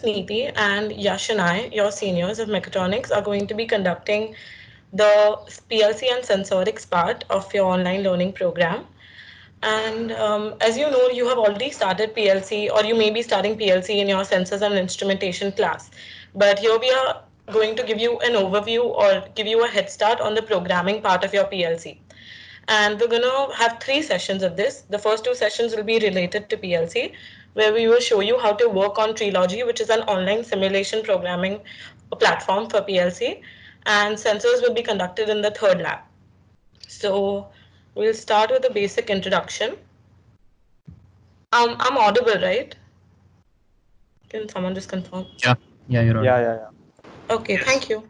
Neeti, and Yash and I, your seniors of Mechatronics, are going to be conducting the PLC and sensorics part of your online learning program. And as you know, you have already started PLC, or you may be starting PLC in your sensors and instrumentation class. But here we are going to give you an overview or give you a head start on the programming part of your PLC. And we're going to have three sessions of this. The first two sessions will be related to PLC, where we will show you how to work on Trilogy, which is an online simulation programming platform for PLC. And sensors will be conducted in the third lab. So we'll start with a basic introduction. I'm audible, right? Can someone just confirm? Yeah, yeah, you're Yeah, audible. yeah, yeah. Okay, thank you.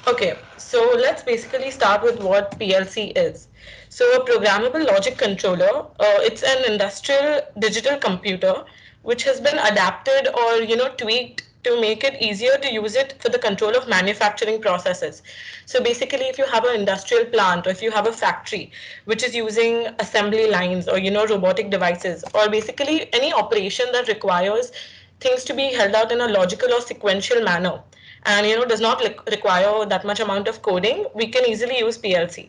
Okay, so let's basically start with what PLC is. So a programmable logic controller, it's an industrial digital computer which has been adapted or tweaked to make it easier to use it for the control of manufacturing processes. So basically, if you have an industrial plant or if you have a factory which is using assembly lines or robotic devices or basically any operation that requires things to be held out in a logical or sequential manner, and does not require that much amount of coding, we can easily use PLC.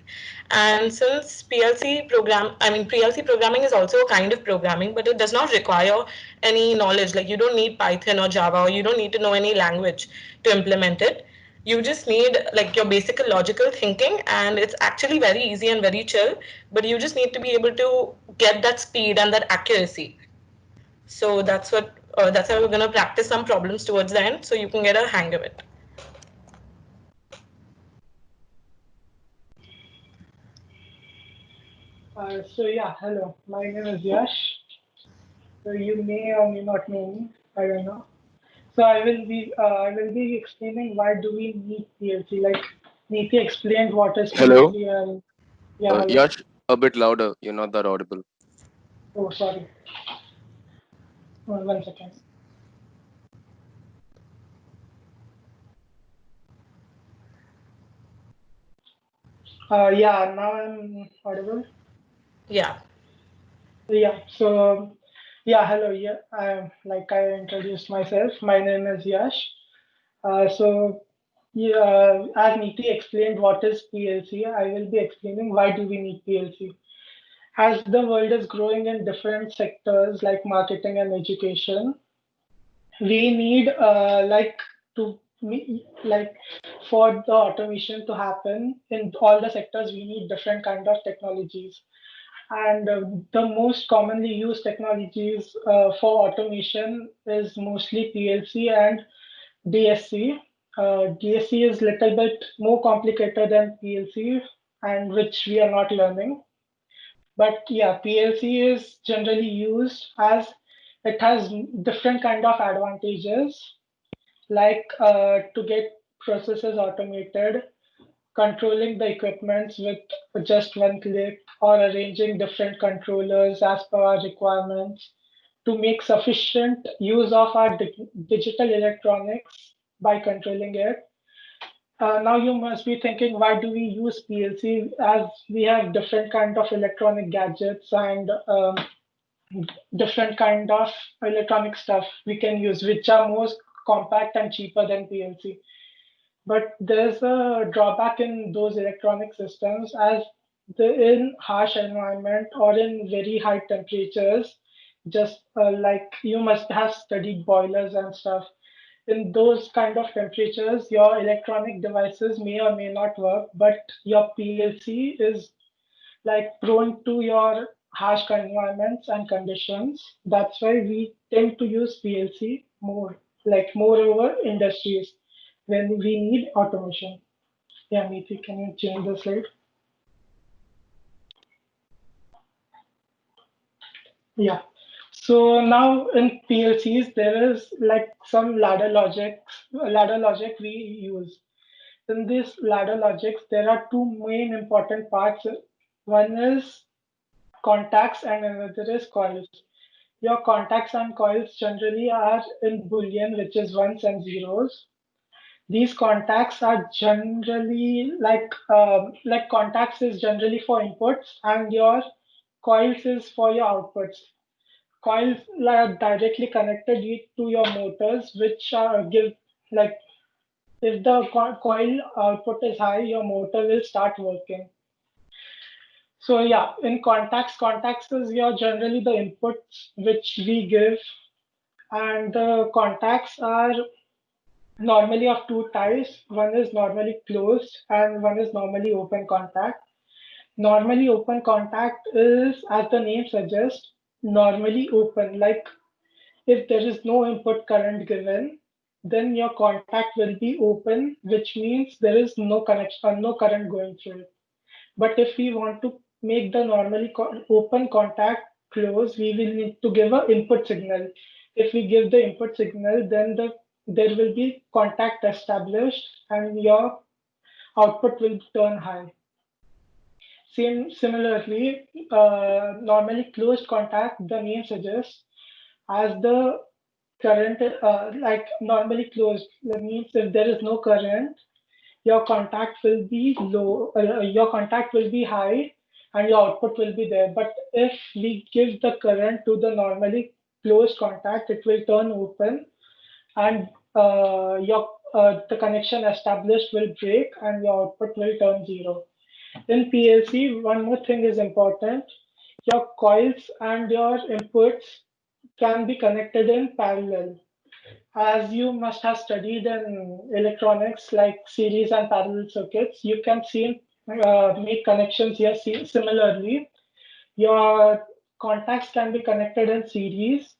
And since PLC programming is also a kind of programming, but it does not require any knowledge. Like, you don't need Python or Java, or you don't need to know any language to implement it. You just need like your basic logical thinking, and it's actually very easy and very chill, but you just need to be able to get that speed and that accuracy. So that's how we're going to practice some problems towards the end, so you can get a hang of it. So yeah, hello. My name is Yash. So you may or may not know me. I don't know. So I will be explaining why do we need PLC. Like Neeti explained what is Hello, PLC and yeah, hello. Yash, a bit louder. You're not that audible. Oh, sorry. 1 second. Yeah, now I'm audible. Yeah. Yeah. So yeah, hello. Yeah, like I introduced myself. My name is Yash. So yeah, as Neeti explained what is PLC, I will be explaining why do we need PLC. As the world is growing in different sectors like marketing and education, we need like for the automation to happen in all the sectors, we need different kind of technologies. And the most commonly used technologies for automation is mostly PLC and DSC. DSC is little bit more complicated than PLC, and which we are not learning. But yeah, PLC is generally used as it has different kind of advantages, like to get processes automated, controlling the equipments with just one click, or arranging different controllers as per our requirements, to make sufficient use of our digital electronics by controlling it. Now you must be thinking, why do we use PLC? As we have different kind of electronic gadgets and different kind of electronic stuff we can use, which are most compact and cheaper than PLC. But there's a drawback in those electronic systems, as in harsh environment or in very high temperatures, just like you must have studied boilers and stuff. In those kind of temperatures, your electronic devices may or may not work, but your PLC is like prone to your harsh environments and conditions. That's why we tend to use PLC more, like moreover industries when we need automation. Yeah, Meeti, can you change the slide? Yeah. So now in PLCs, there is like some ladder logic we use. In this ladder logics, there are two main important parts. One is contacts and another is coils. Your contacts and coils generally are in Boolean, which is ones and zeros. These contacts are generally like contacts is generally for inputs, and your coils is for your outputs. coils are directly connected to your motors, which give like if the coil output is high, your motor will start working. So yeah, in contacts is your generally the inputs which we give, and the contacts are normally of two types. One is normally closed and one is normally open contact. Normally open contact is, as the name suggests, normally open. Like if there is no input current given, then your contact will be open, which means there is no connection, no current going through it. But if we want to make the normally open contact close, we will need to give an input signal. If we give the input signal, then there will be contact established and your output will turn high. Similarly, normally closed contact, the name suggests, as the current, like normally closed, that means if there is no current, your contact will be low, your contact will be high and your output will be there. But if we give the current to the normally closed contact, it will turn open and the connection established will break and your output will turn zero. In PLC, one more thing is important. Your coils and your inputs can be connected in parallel. As you must have studied in electronics like series and parallel circuits, you can see make connections here. Similarly, your contacts can be connected in series,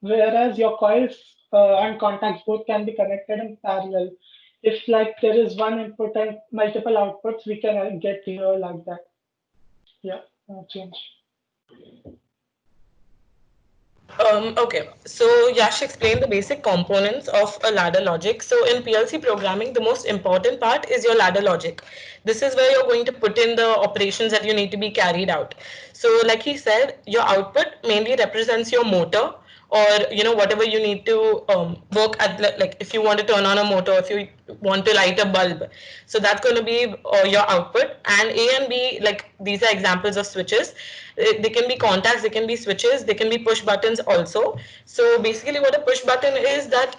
whereas your coils and contacts both can be connected in parallel. If like there is one input and multiple outputs, we can get here like that. Yeah, change. Okay, so Yash explained the basic components of a ladder logic. So in PLC programming, the most important part is your ladder logic. This is where you're going to put in the operations that you need to be carried out. So like he said, your output mainly represents your motor, or whatever you need to work at, like if you want to turn on a motor, if you want to light a bulb, so that's going to be your output. And A and B, like these are examples of switches. They can be contacts, they can be switches, they can be push buttons also. So basically what a push button is, that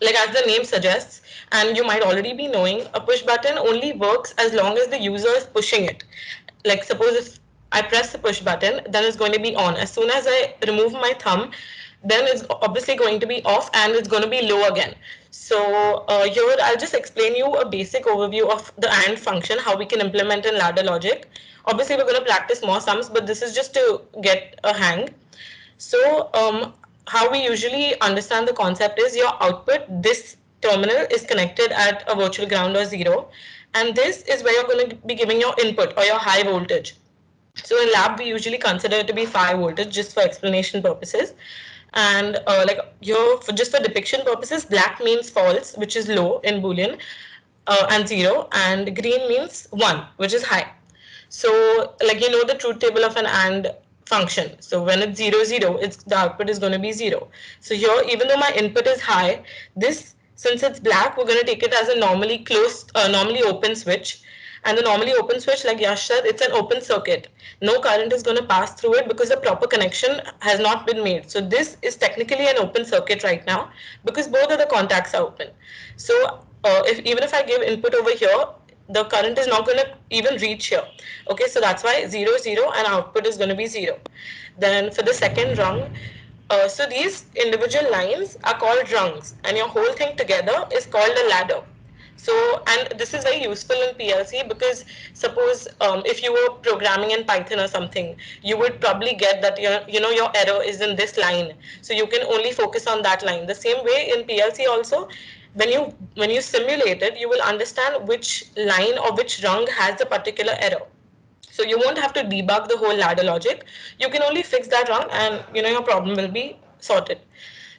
like as the name suggests, and you might already be knowing, a push button only works as long as the user is pushing it. Like suppose if I press the push button, then it's going to be on. As soon as I remove my thumb, then it's obviously going to be off and it's going to be low again. So here I'll just explain you a basic overview of the AND function, how we can implement in ladder logic. Obviously we're going to practice more sums, but this is just to get a hang. So how we usually understand the concept is, your output, this terminal is connected at a virtual ground or zero, and this is where you're going to be giving your input or your high voltage. So in lab, we usually consider it to be 5 voltage just for explanation purposes. And like here, just for depiction purposes, black means false, which is low in Boolean, and 0, and green means 1, which is high. So like the truth table of an AND function. So when it's 0 0, the output is going to be 0. So here, even though my input is high, this, since it's black, we're going to take it as a normally closed, normally open switch. And the normally open switch, like Yash said, it's an open circuit. No current is going to pass through it because the proper connection has not been made. So this is technically an open circuit right now because both of the contacts are open. So even if I give input over here, the current is not going to even reach here. Okay, so that's why 0 0 and output is going to be 0. Then for the second rung, so these individual lines are called rungs, and your whole thing together is called a ladder. So, and this is very useful in PLC because suppose if you were programming in Python or something, you would probably get that your error is in this line. So you can only focus on that line. The same way in PLC also, when you simulate it, you will understand which line or which rung has the particular error. So you won't have to debug the whole ladder logic. You can only fix that wrong, and your problem will be sorted.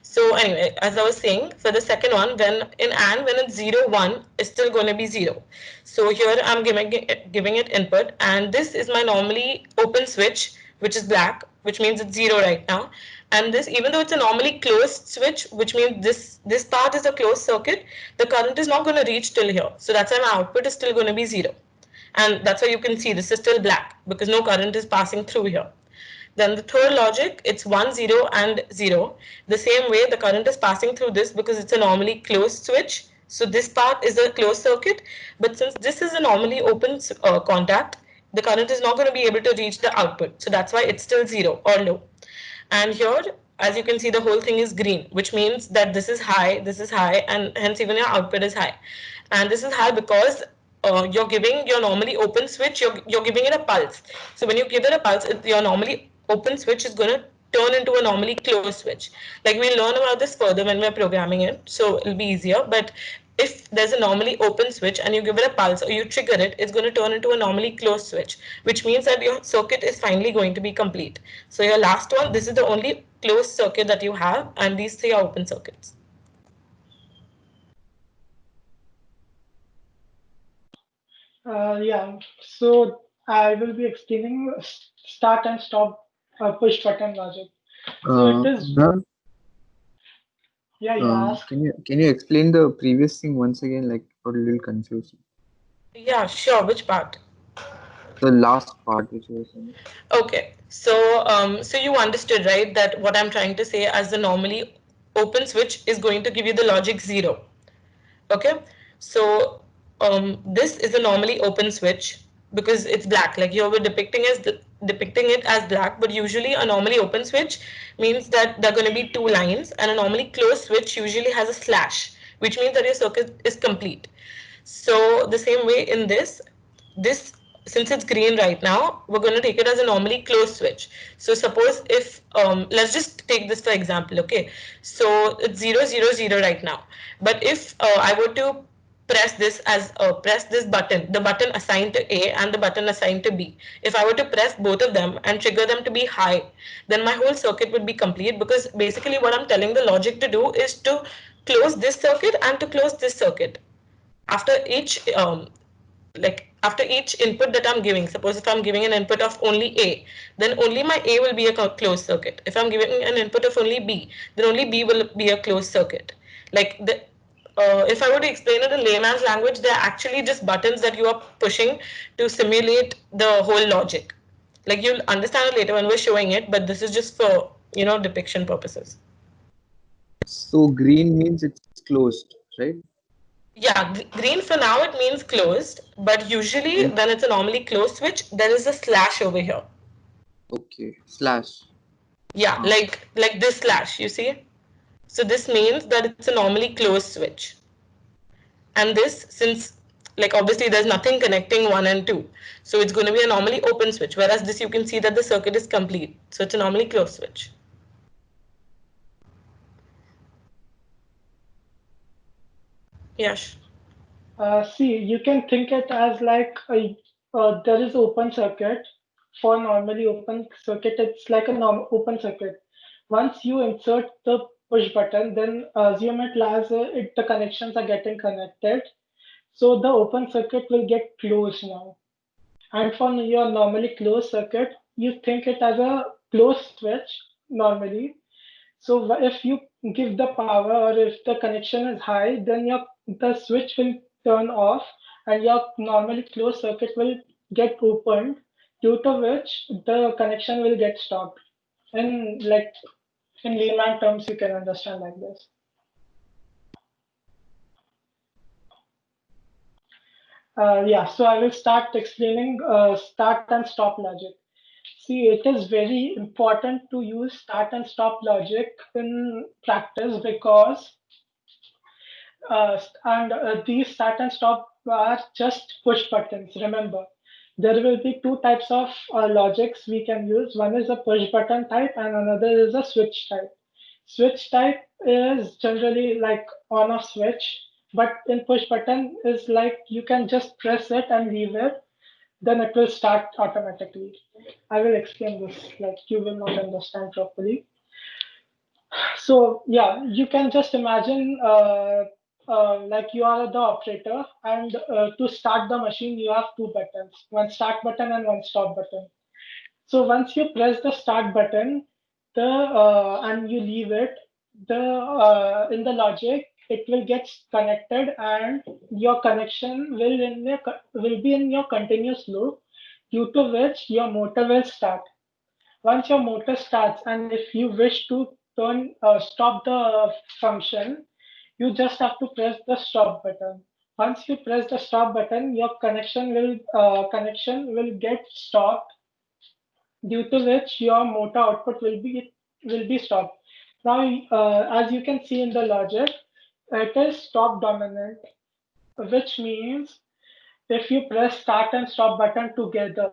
So anyway, as I was saying, for the second one, when in AND, when it's 0 1, it's still going to be 0. So here I'm giving it input, and this is my normally open switch, which is black, which means it's 0 right now. And this, even though it's a normally closed switch, which means this part is a closed circuit, the current is not going to reach till here. So that's why my output is still going to be 0. And that's why you can see this is still black because no current is passing through here. Then the third logic, it's 1, 0, and 0. The same way the current is passing through this because it's a normally closed switch. So this part is a closed circuit, but since this is a normally open contact, the current is not going to be able to reach the output. So that's why it's still 0 or low. And here, as you can see, the whole thing is green, which means that this is high, and hence even your output is high. And this is high because you're giving your normally open switch, you're giving it a pulse. So when you give it a pulse, your normally open switch is going to turn into a normally closed switch. Like we'll learn about this further when we're programming it, so it'll be easier. But if there's a normally open switch and you give it a pulse or you trigger it, it's going to turn into a normally closed switch, which means that your circuit is finally going to be complete. So your last one, this is the only closed circuit that you have, and these three are open circuits. Yeah, so I will be explaining start and stop push button logic. So it is, Ma'am, yeah, you ask. can you explain the previous thing once again? Like, got a little confused. Yeah, sure. Which part? The last part which you were saying. Okay, so you understood, right, that what I'm trying to say as the normally open switch is going to give you the logic 0. Okay, so this is a normally open switch because it's black. Like here we're depicting it as black, but usually a normally open switch means that there are going to be two lines, and a normally closed switch usually has a slash, which means that your circuit is complete. So the same way in this, since it's green right now, we're going to take it as a normally closed switch. So suppose if let's just take this for example. Okay, so it's 0, 0, 0 right now, but if I were to press this button, the button assigned to A and the button assigned to B, if I were to press both of them and trigger them to be high, then my whole circuit would be complete, because basically what I'm telling the logic to do is to close this circuit and to close this circuit after each after each input that I'm giving. Suppose if I'm giving an input of only A, then only my A will be a closed circuit. If I'm giving an input of only B, then only B will be a closed circuit. Like if I were to explain it in layman's language, they're actually just buttons that you are pushing to simulate the whole logic. Like you'll understand it later when we're showing it, but this is just for depiction purposes. So green means it's closed, right? Yeah, green for now it means closed, but usually And when it's a normally closed switch, there is a slash over here. okay, slash. Yeah, like this slash, you see? So this means that it's a normally closed switch. And this, since like obviously there's nothing connecting 1 and 2, so it's going to be a normally open switch, whereas this you can see that the circuit is complete. So it's a normally closed switch. Yes. See, you can think it as like there is open circuit. For normally open circuit, it's like a open circuit. Once you insert the push button, then assume it as the connections are getting connected. So the open circuit will get closed now. And for your normally closed circuit, you think it as a closed switch normally. So if you give the power or if the connection is high, then the switch will turn off and your normally closed circuit will get opened, due to which the connection will get stopped. And like in layman terms, you can understand like this. Yeah, so I will start explaining start and stop logic. See, it is very important to use start and stop logic in practice because these start and stop are just push buttons. Remember, there will be two types of logics we can use. One is a push button type, and another is a switch type. Switch type is generally like on off switch, but in push button is like you can just press it and leave it, then it will start automatically. I will explain this, like you will not understand properly. So yeah, you can just imagine like you are the operator, and to start the machine, you have two buttons, one start button and one stop button. So once you press the start button, the and you leave it, the in the logic, it will get connected, and your connection will be in your continuous loop, due to which your motor will start. Once your motor starts, and if you wish to stop the function, you just have to press the stop button. Once you press the stop button, your connection will get stopped, due to which your motor output will be stopped. Now, as you can see in the logic, it is stop dominant, which means if you press start and stop button together,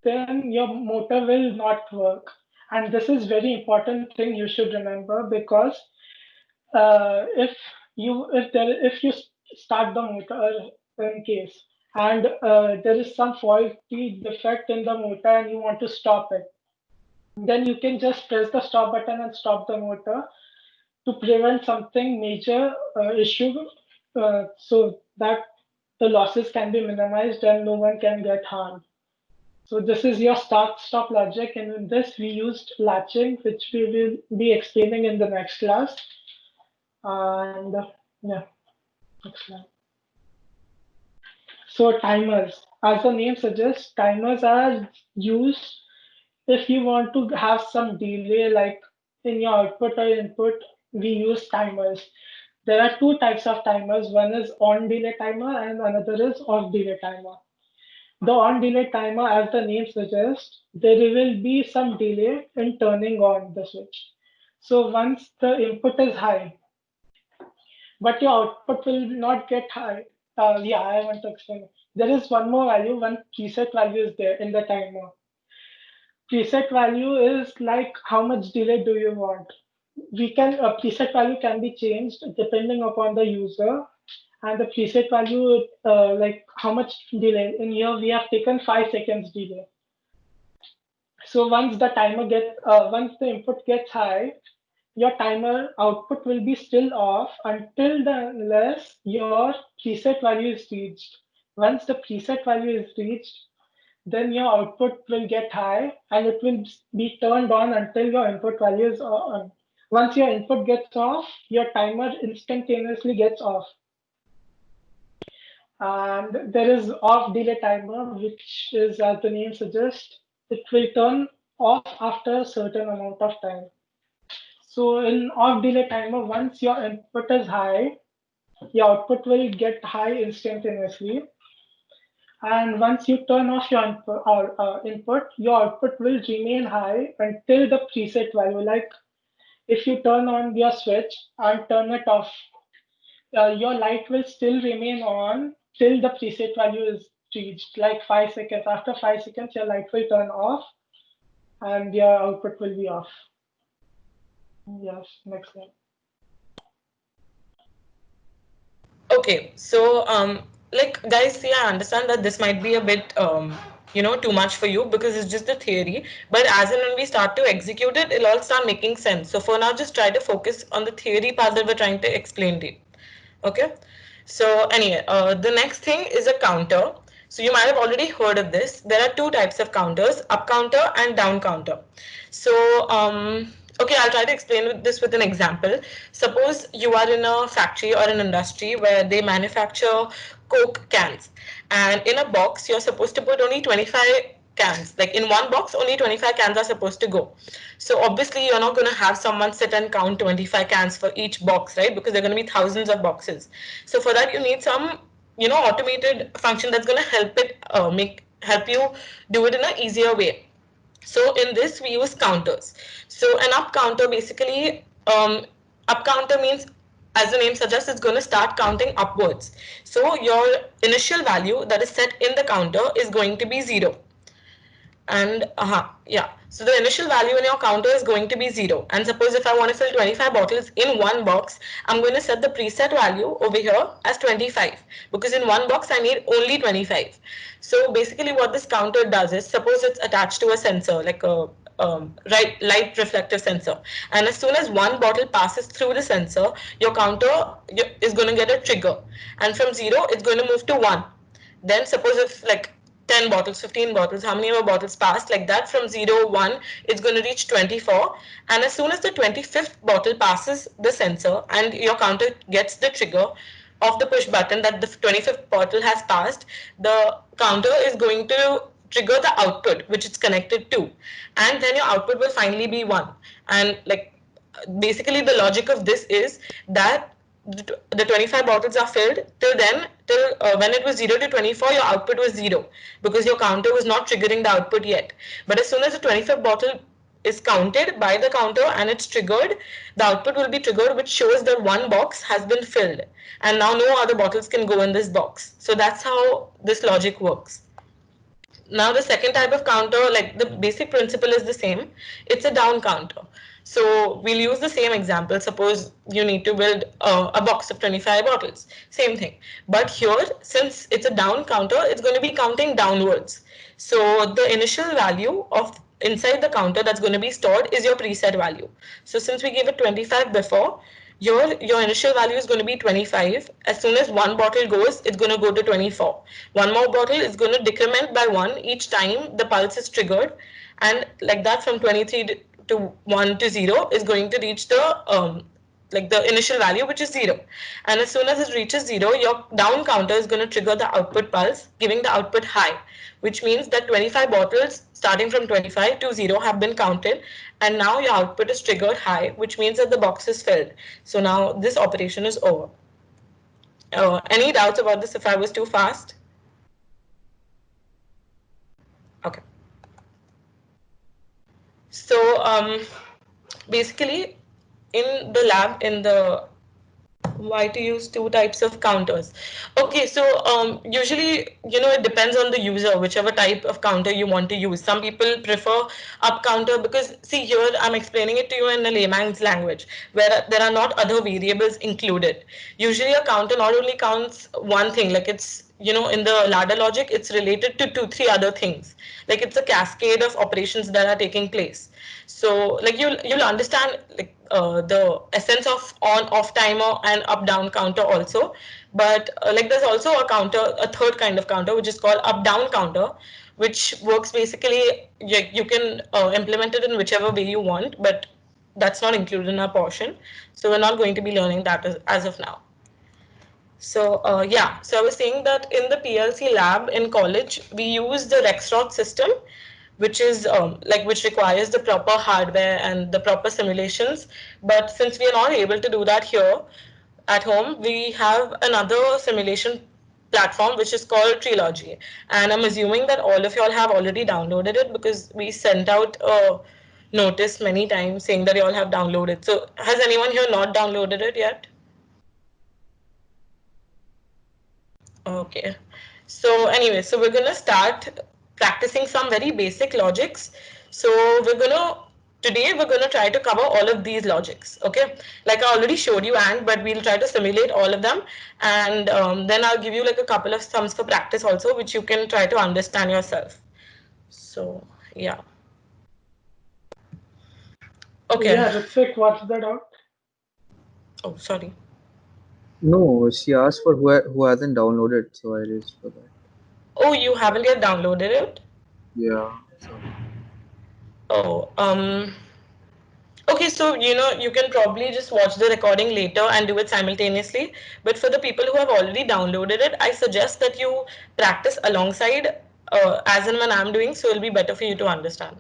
then your motor will not work. And this is very important thing you should remember, because if you start the motor in case, and there is some faulty defect in the motor and you want to stop it, then you can just press the stop button and stop the motor to prevent something major issue, so that the losses can be minimized and no one can get harmed. So this is your start stop logic, and in this we used latching, which we will be explaining in the next class. And yeah, next slide. So timers, as the name suggests, timers are used if you want to have some delay, like in your output or input. We use timers. There are two types of timers. One is on delay timer and another is off delay timer. The on delay timer, as the name suggests, there will be some delay in turning on the switch. So once the input is high, but your output will not get high. Yeah, I want to explain. There is one more value, one preset value is there in the timer. Preset value is like how much delay do you want. We can preset value can be changed depending upon the user, and the preset value, like how much delay. In here we have taken 5 seconds delay. So once the input gets high, your timer output will be still off until unless your preset value is reached. Once the preset value is reached, then your output will get high and it will be turned on until your input value is on. Once your input gets off, your timer instantaneously gets off. And there is off delay timer, which is, as the name suggests, it will turn off after a certain amount of time. So in off delay timer, once your input is high, your output will get high instantaneously. And once you turn off your input, your output will remain high until the preset value. Like if you turn on your switch and turn it off, your light will still remain on till the preset value is reached, like 5 seconds. After 5 seconds, your light will turn off and your output will be off. Yes, next slide. Okay, so like guys, see, I understand that this might be a bit too much for you because it's just a theory. But as and when we start to execute it, it'll all start making sense. So for now, just try to focus on the theory part that we're trying to explain to you. Okay. So anyway, the next thing is a counter. So you might have already heard of this. There are two types of counters, up counter and down counter. So okay, I'll try to explain this with an example. Suppose you are in a factory or an industry where they manufacture Coke cans, and in a box you're supposed to put only 25 cans. Like in one box, only 25 cans are supposed to go. So obviously you're not going to have someone sit and count 25 cans for each box, right? Because there are going to be thousands of boxes. So for that you need some, automated function that's going to help you do it in an easier way. So in this we use counters. So an up counter basically, up counter means, as the name suggests, it's going to start counting upwards. So your initial value that is set in the counter is going to be 0. And yeah, so the initial value in your counter is going to be 0. And suppose if I want to fill 25 bottles in one box, I'm going to set the preset value over here as 25, because in one box I need only 25. So basically what this counter does is, suppose it's attached to a sensor, like a light reflective sensor, and as soon as one bottle passes through the sensor, your counter is going to get a trigger, and from 0 it's going to move to 1. Then suppose if like 10 bottles, 15 bottles, how many more bottles passed, like that, from 0, 1, it's going to reach 24. And as soon as the 25th bottle passes the sensor and your counter gets the trigger of the push button that the 25th bottle has passed, the counter is going to trigger the output which it's connected to, and then your output will finally be 1. And like basically the logic of this is that the 25 bottles are filled. Till then, till when it was 0 to 24, your output was 0 because your counter was not triggering the output yet. But as soon as the 25 bottle is counted by the counter and it's triggered, the output will be triggered, which shows that one box has been filled, and now no other bottles can go in this box. So that's how this logic works. Now the second type of counter, like the basic principle is the same. It's a down counter. So we'll use the same example. Suppose you need to build a box of 25 bottles. Same thing. But here, since it's a down counter, it's going to be counting downwards. So the initial value of inside the counter that's going to be stored is your preset value. So since we gave it 25 before, your initial value is going to be 25. As soon as one bottle goes, it's going to go to 24. One more bottle is going to decrement by 1 each time the pulse is triggered, and like that from 23 to 1 to 0 is going to reach the like the initial value, which is 0. And as soon as it reaches 0, your down counter is going to trigger the output pulse, giving the output high, which means that 25 bottles starting from 25 to 0 have been counted, and now your output is triggered high, which means that the box is filled. So now this operation is over. Any doubts about this if I was too fast? Okay. So basically in the lab, in the why to use two types of counters. Okay, so usually, it depends on the user, whichever type of counter you want to use. Some people prefer up counter because, see, here I'm explaining it to you in a layman's language where there are not other variables included. Usually a counter not only counts one thing, like it's, in the ladder logic, it's related to 2, 3 other things. Like it's a cascade of operations that are taking place. So like you'll understand like the essence of on off timer and up down counter also. But like there's also a third kind of counter which is called up down counter, which works basically you can implement it in whichever way you want, but that's not included in our portion. So we're not going to be learning that as of now. So yeah, so I was saying that in the PLC lab in college, we use the Rexroth system, which is which requires the proper hardware and the proper simulations. But since we are not able to do that here at home, we have another simulation platform which is called Trilogy. And I'm assuming that all of y'all have already downloaded it because we sent out a notice many times saying that you all have downloaded. So has anyone here not downloaded it yet? Okay. So anyway, so we're gonna start practicing some very basic logics. So today we're gonna try to cover all of these logics. Okay. Like I already showed you, but we'll try to simulate all of them, and then I'll give you like a couple of sums for practice also, which you can try to understand yourself. So yeah. Okay. Yeah, Ritvik, what's the doubt? Oh, sorry. No, she asked for who hasn't downloaded, so I raised for that. Oh, you haven't yet downloaded it? Yeah. So. Oh, okay, so you can probably just watch the recording later and do it simultaneously. But for the people who have already downloaded it, I suggest that you practice alongside as and when I'm doing, so it'll be better for you to understand.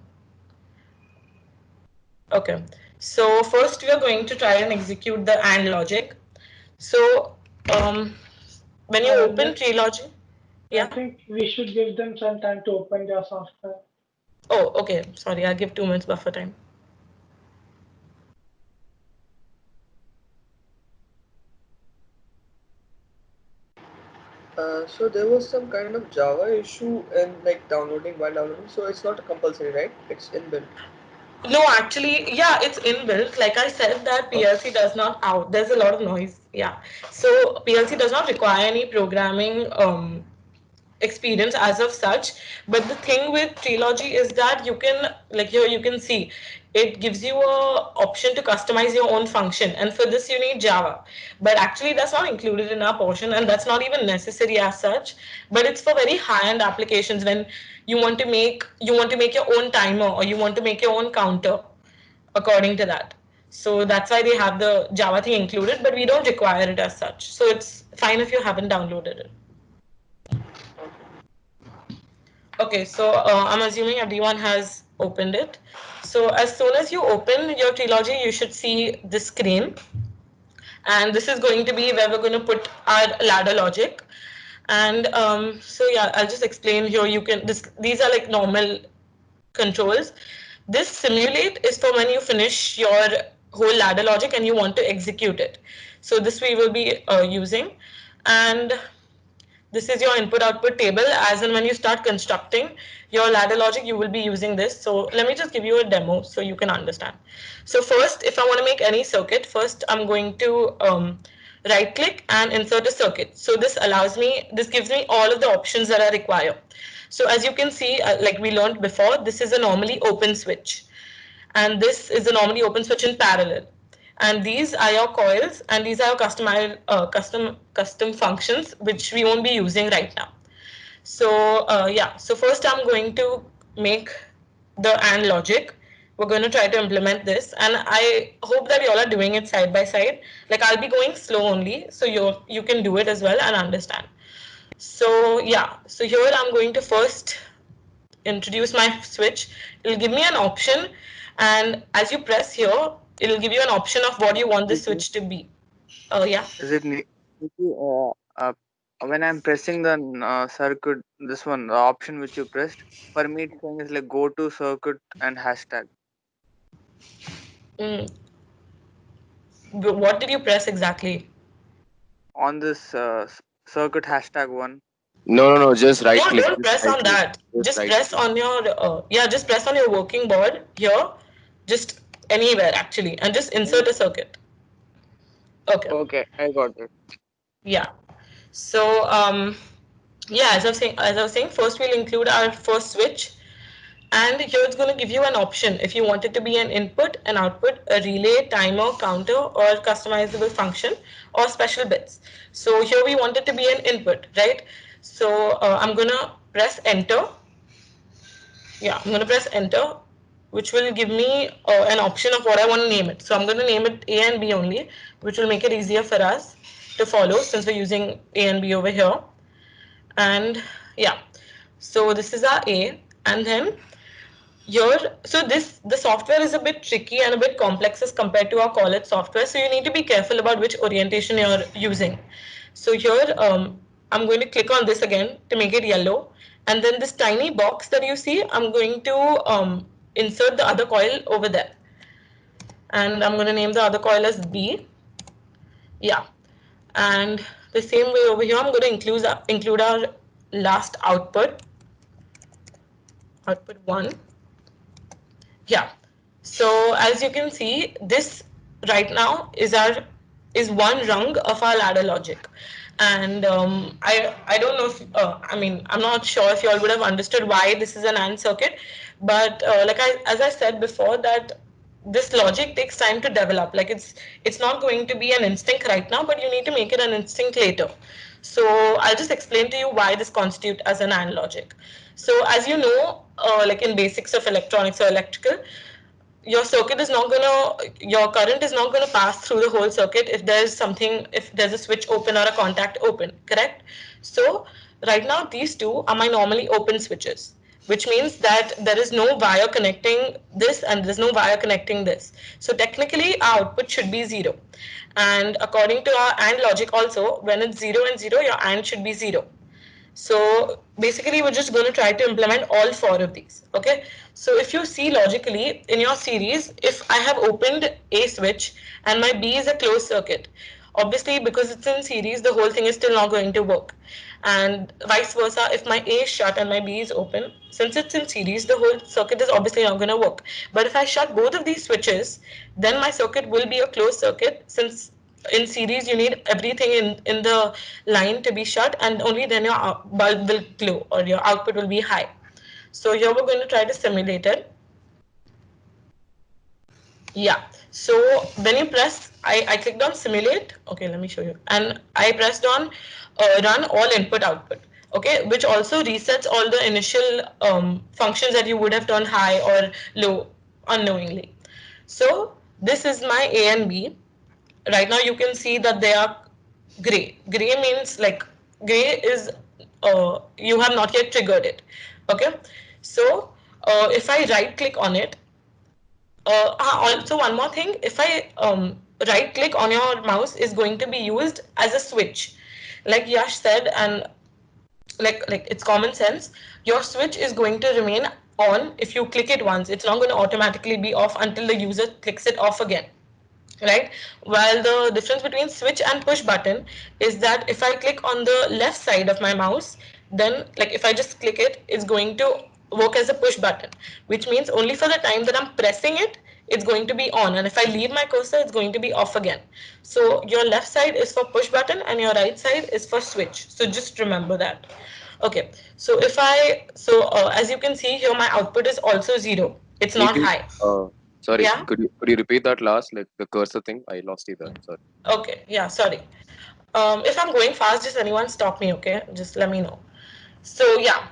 Okay, so first we are going to try and execute the AND logic. So when you open Trilogy, I yeah. think we should give them some time to open their software. Oh, okay. Sorry, I'll give 2 minutes buffer time. So there was some kind of Java issue in like downloading while downloading. So it's not compulsory, right? It's inbuilt. No, actually, yeah, it's inbuilt. Like I said, that PLC does not out. There's a lot of noise. Yeah. So PLC does not require any programming experience as of such. But the thing with Trilogy is that you can, like here you can see, it gives you a option to customize your own function, and for this you need Java. But actually that's not included in our portion, and that's not even necessary as such. But it's for very high-end applications when you want to make your own timer, or you want to make your own counter according to that. So that's why they have the Java thing included, but we don't require it as such. So it's fine if you haven't downloaded it. Okay, so I'm assuming everyone has opened it. So as soon as you open your Trilogy, you should see this screen. And this is going to be where we're going to put our ladder logic. And so yeah, I'll just explain here. These are like normal controls. This simulate is for when you finish your whole ladder logic and you want to execute it. So this we will be using. And this is your input output table, as in when you start constructing your ladder logic, you will be using this. So let me just give you a demo so you can understand. So first, if I want to make any circuit, first I'm going to right click and insert a circuit. So this gives me all of the options that I require. So as you can see, like we learned before, this is a normally open switch. And this is a normally open switch in parallel. And these are your coils, and these are your custom functions, which we won't be using right now. So yeah, so first I'm going to make the AND logic. We're going to try to implement this, and I hope that you all are doing it side by side. Like I'll be going slow only, so you can do it as well and understand. So yeah, so here I'm going to first introduce my switch. It'll give me an option, and as you press here, it'll give you an option of what you want the switch to be. Oh yeah. Is it when I'm pressing the circuit, this one, the option which you pressed, for me it's saying is like go to circuit and hashtag. Mm. What did you press exactly? On this circuit hashtag one. No. Just right No, click. don't Just press right on click. that. Just Just right press click. on your just press on your working board here, just anywhere actually, and just insert a circuit. Okay. Okay, I got it. Yeah. So yeah, as I was saying, first we'll include our first switch, and here it's going to give you an option if you want it to be an input, an output, a relay, timer, counter, or customizable function, or special bits. So here we want it to be an input, right? So I'm going to press enter. Yeah, I'm going to press enter, which will give me an option of what I want to name it. So I'm going to name it A and B only, which will make it easier for us to follow since we're using A and B over here. And yeah, so this is our A, and then here, so the software is a bit tricky and a bit complex as compared to our college software. So you need to be careful about which orientation you're using. So here, I'm going to click on this again to make it yellow. And then this tiny box that you see, I'm going to insert the other coil over there. And I'm going to name the other coil as B. Yeah. And the same way over here, I'm going to include our last output 1. Yeah. So as you can see, this right now is one rung of our ladder logic, and I don't know if I mean I'm not sure if you all would have understood why this is an AND circuit, but as I said before that this logic takes time to develop. Like it's not going to be an instinct right now, but you need to make it an instinct later. So I'll just explain to you why this constitutes as an AND logic. So as you know, like in basics of electronics or electrical, your current is not gonna pass through the whole circuit if there's a switch open or a contact open, correct? So right now these two are my normally open switches, which means that there is no wire connecting this and there's no wire connecting this. So technically our output should be 0. And according to our AND logic also, when it's 0 and 0, your AND should be 0. So basically, we're just going to try to implement all 4 of these. Okay. So if you see logically in your series, if I have opened a switch and my B is a closed circuit, obviously because it's in series, the whole thing is still not going to work. And vice versa, if my A is shut and my B is open, since it's in series, the whole circuit is obviously not going to work. But if I shut both of these switches, then my circuit will be a closed circuit, since in series you need everything in the line to be shut, and only then your bulb will glow or your output will be high. So here we're going to try to simulate it. Yeah, so when you press, I clicked on simulate. Okay, let me show you. And I pressed on run all input output. Okay, which also resets all the initial functions that you would have done high or low unknowingly. So this is my A and B. Right now you can see that they are gray. Gray means like gray is you have not yet triggered it. Okay, so if I right click on it, also one more thing, if I right click on your mouse is going to be used as a switch, like Yash said, and like it's common sense. Your switch is going to remain on if you click it once. It's not going to automatically be off until the user clicks it off again, right? While the difference between switch and push button is that if I click on the left side of my mouse, then like if I just click it, it's going to work as a push button, which means only for the time that I'm pressing it, it's going to be on, and if I leave my cursor, it's going to be off again. So your left side is for push button and your right side is for switch, so just remember that. Okay, so if I as you can see here, my output is also 0. It's not Neetu, high. sorry, Yeah. could you repeat that last, like the cursor thing? I lost you there. Sorry. Okay, yeah, sorry. If I'm going fast, just anyone stop me, okay? Just let me know. So, yeah,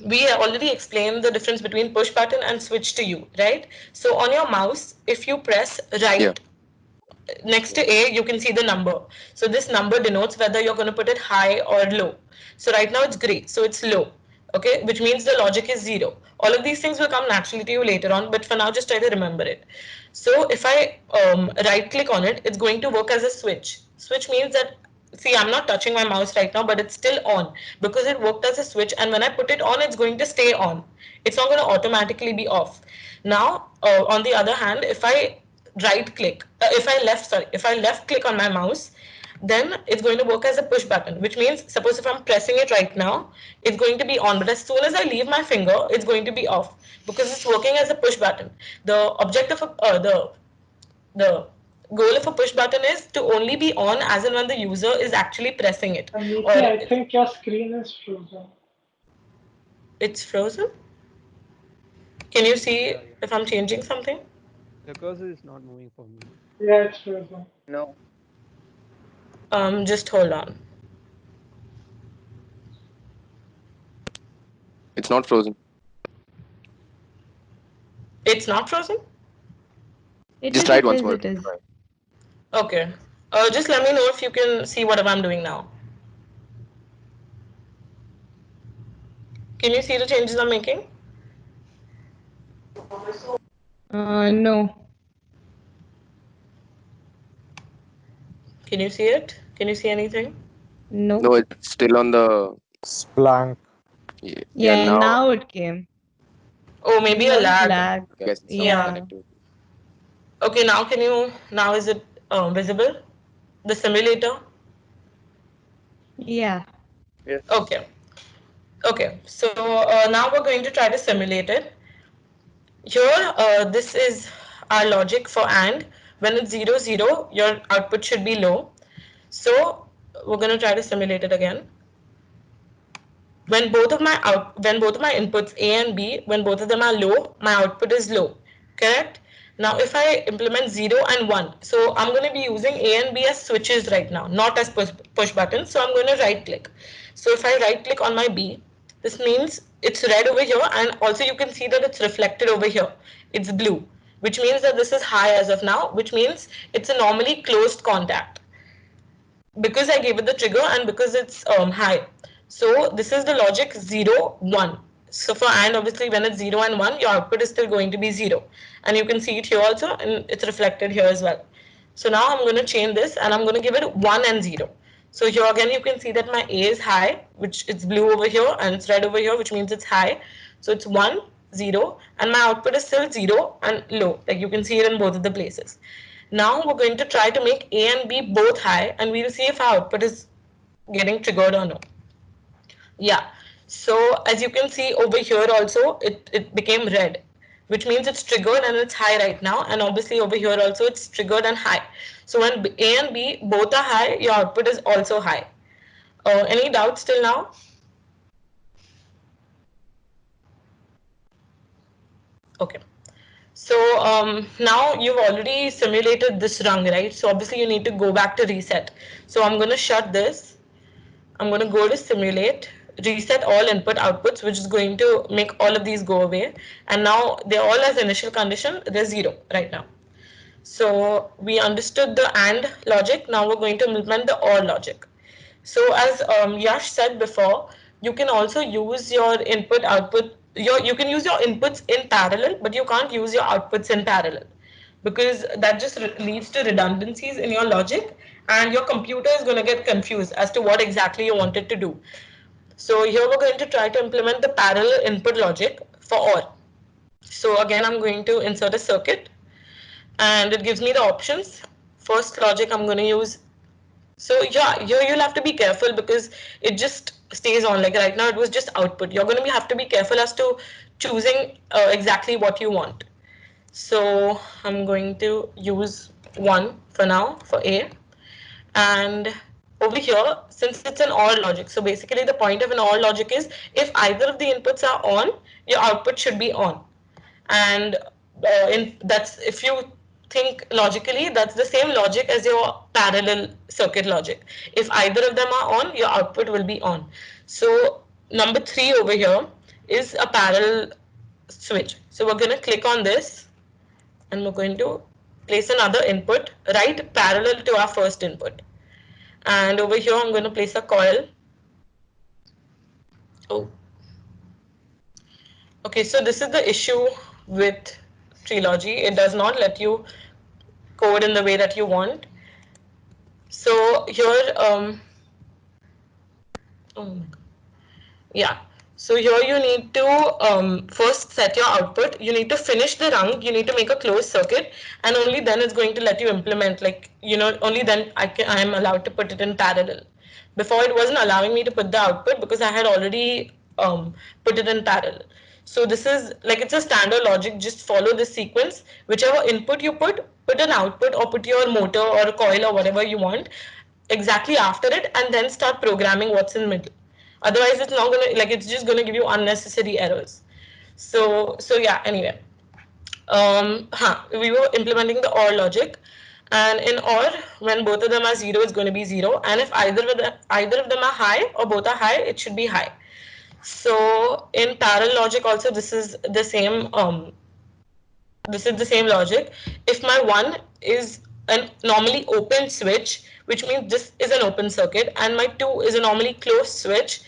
we already explained the difference between push button and switch to you, right? So, on your mouse, if you press Yeah. right next to A, you can see the number. So, this number denotes whether you're going to put it high or low. So, right now it's gray, so it's low, okay, which means the logic is 0. All of these things will come naturally to you later on, but for now, just try to remember it. So if I right click on it, it's going to work as a switch. Switch means that, see, I'm not touching my mouse right now, but it's still on because it worked as a switch, and when I put it on, it's going to stay on. It's not going to automatically be off. Now, on the other hand, if I right click, if I left click on my mouse, then it's going to work as a push button, which means suppose if I'm pressing it right now, it's going to be on, but as soon as I leave my finger, it's going to be off because it's working as a push button. The objective of the goal of a push button is to only be on as and when the user is actually pressing it, And or Niti, I think your screen is frozen. it's frozen. Can you see Yeah, yeah. if I'm changing something? The cursor is not moving for me. Yeah, it's frozen. No. Just hold on. It's not frozen. It's not frozen. Just try it It once is, more. it is. Okay. Just let me know if you can see whatever I'm doing now. Can you see the changes I'm making? No. Can you see it? Can you see anything? No. No, it's still on the. It's blank. Yeah, Yeah, now now it came. Oh, maybe a Not lag. lag. I guess it's some Yeah. connectivity. Okay, now can you, now is it visible? The simulator? Yeah. Yes. Okay. Okay, so now we're going to try to simulate it. Here, this is our logic for AND. When it's 0, 0, your output should be low. So we're going to try to simulate it again. When both of my inputs A and B, when both of them are low, my output is low. Correct? Now if I implement 0 and 1, so I'm going to be using A and B as switches right now, not as push buttons. So I'm going to right click. So if I right click on my B, this means it's red over here, and also you can see that it's reflected over here. It's blue, which means that this is high as of now, which means it's a normally closed contact because I gave it the trigger and because it's high. So this is the logic 0, 1. So for AND, obviously when it's 0 and 1, your output is still going to be 0. And you can see it here also, and it's reflected here as well. So now I'm going to change this and I'm going to give it 1 and 0. So here again you can see that my A is high, which it's blue over here, and it's red over here, which means it's high. So it's 1, 0, and my output is still 0 and low. Like you can see it in both of the places. Now we're going to try to make A and B both high, and we'll see if our output is getting triggered or no. Yeah. So as you can see over here also, it became red, which means it's triggered and it's high right now. And obviously over here also it's triggered and high. So when A and B both are high, your output is also high. Any doubts till now? Okay. So now you've already simulated this rung, right? So obviously you need to go back to reset. So I'm going to shut this. I'm going to go to simulate, reset all input outputs, which is going to make all of these go away. And now they're all as initial condition, they're 0 right now. So we understood the AND logic. Now we're going to implement the OR logic. So as Yash said before, you can also use your input output. You can use your inputs in parallel, but you can't use your outputs in parallel, because that just leads to redundancies in your logic, and your computer is going to get confused as to what exactly you want it to do. So here we're going to try to implement the parallel input logic for OR. So again, I'm going to insert a circuit, and it gives me the options. First logic I'm going to use. So yeah, here you'll have to be careful because it just stays on. Like right now, it was just output. You're going to have to be careful as to choosing exactly what you want. So I'm going to use 1 for now for A. And over here, since it's an OR logic, so basically the point of an OR logic is if either of the inputs are on, your output should be on. And that's, if you think logically, that's the same logic as your parallel circuit logic. If either of them are on, your output will be on. So number 3 over here is a parallel switch. So we're going to click on this, and we're going to place another input right parallel to our first input. And over here, I'm going to place a coil. Oh. Okay, so this is the issue with Trilogy. It does not let you code in the way that you want. So here, oh my God. Yeah. So here you need to first set your output. You need to finish the rung. You need to make a closed circuit, and only then it's going to let you implement. Like, only then I am allowed to put it in parallel. Before, it wasn't allowing me to put the output because I had already put it in parallel. So this is like, it's a standard logic. Just follow this sequence. Whichever input you put an output, or put your motor or a coil or whatever you want exactly after it, and then start programming what's in the middle. Otherwise, it's not gonna, like, it's just gonna give you unnecessary errors. So yeah. Anyway, we were implementing the OR logic, and in OR, when both of them are 0, it's going to be 0, and if either of them are high or both are high, it should be high. So in parallel logic also, this is the same. Logic. If my 1 is a normally open switch, which means this is an open circuit, and my 2 is a normally closed switch,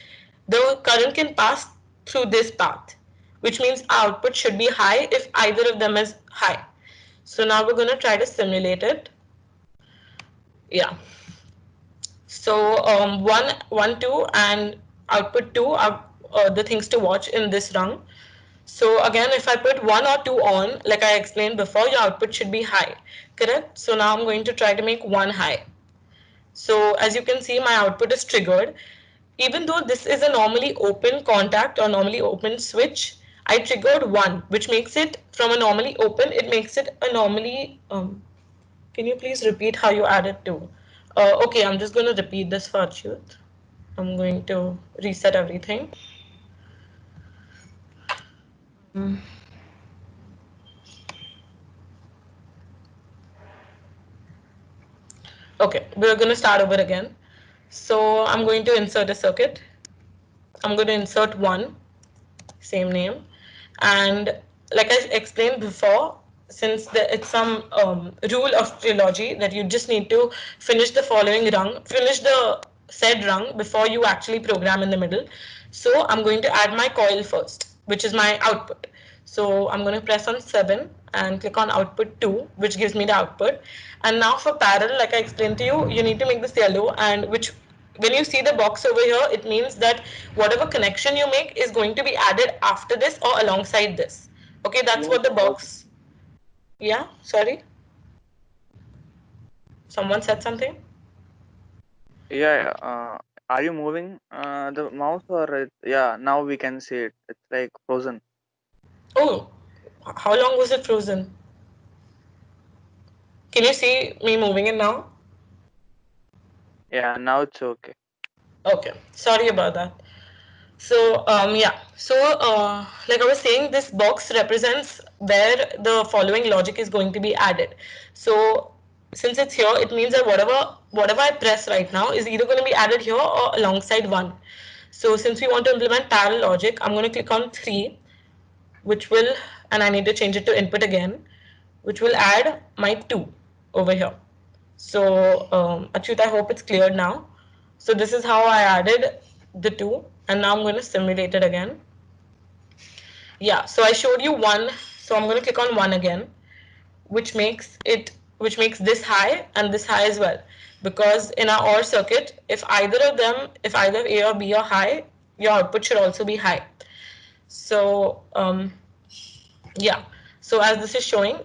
the current can pass through this path, which means output should be high if either of them is high. So now we're going to try to simulate it. Yeah. So 1, 2, and output 2 are the things to watch in this rung. So again, if I put 1 or 2 on, like I explained before, your output should be high, correct? So now I'm going to try to make 1 high. So as you can see, my output is triggered. Even though this is a normally open contact or normally open switch, I triggered 1, which makes it from a normally open, it makes it a normally, can you please repeat how you added 2? Okay, I'm just going to repeat this for Achyut. I'm going to reset everything. Okay, we're going to start over again. So I'm going to insert a circuit. I'm going to insert 1, same name. And like I explained before, since it's some rule of Trilogy that you just need to finish the following rung, finish the said rung before you actually program in the middle. So I'm going to add my coil first, which is my output. So I'm going to press on 7 and click on output 2, which gives me the output. And now for parallel, like I explained to you, you need to make this yellow, and which, when you see the box over here, it means that whatever connection you make is going to be added after this or alongside this. Okay, that's what the box. Yeah, sorry. Someone said something? Yeah, are you moving the mouse, or yeah, now we can see it. It's like frozen. Oh, how long was it frozen? Can you see me moving it now? Yeah, now it's okay. Okay, sorry about that. So yeah, so like I was saying, this box represents where the following logic is going to be added. So since it's here, it means that whatever I press right now is either going to be added here or alongside 1. So since we want to implement parallel logic, I'm going to click on 3, which will, and I need to change it to input again, which will add my 2 over here. So Achyut, I hope it's clear now. So this is how I added the 2, and now I'm going to simulate it again. Yeah, so I showed you 1, so I'm going to click on 1 again, which makes this high and this high as well, because in our OR circuit, if either A or B are high, your output should also be high. So yeah, so as this is showing,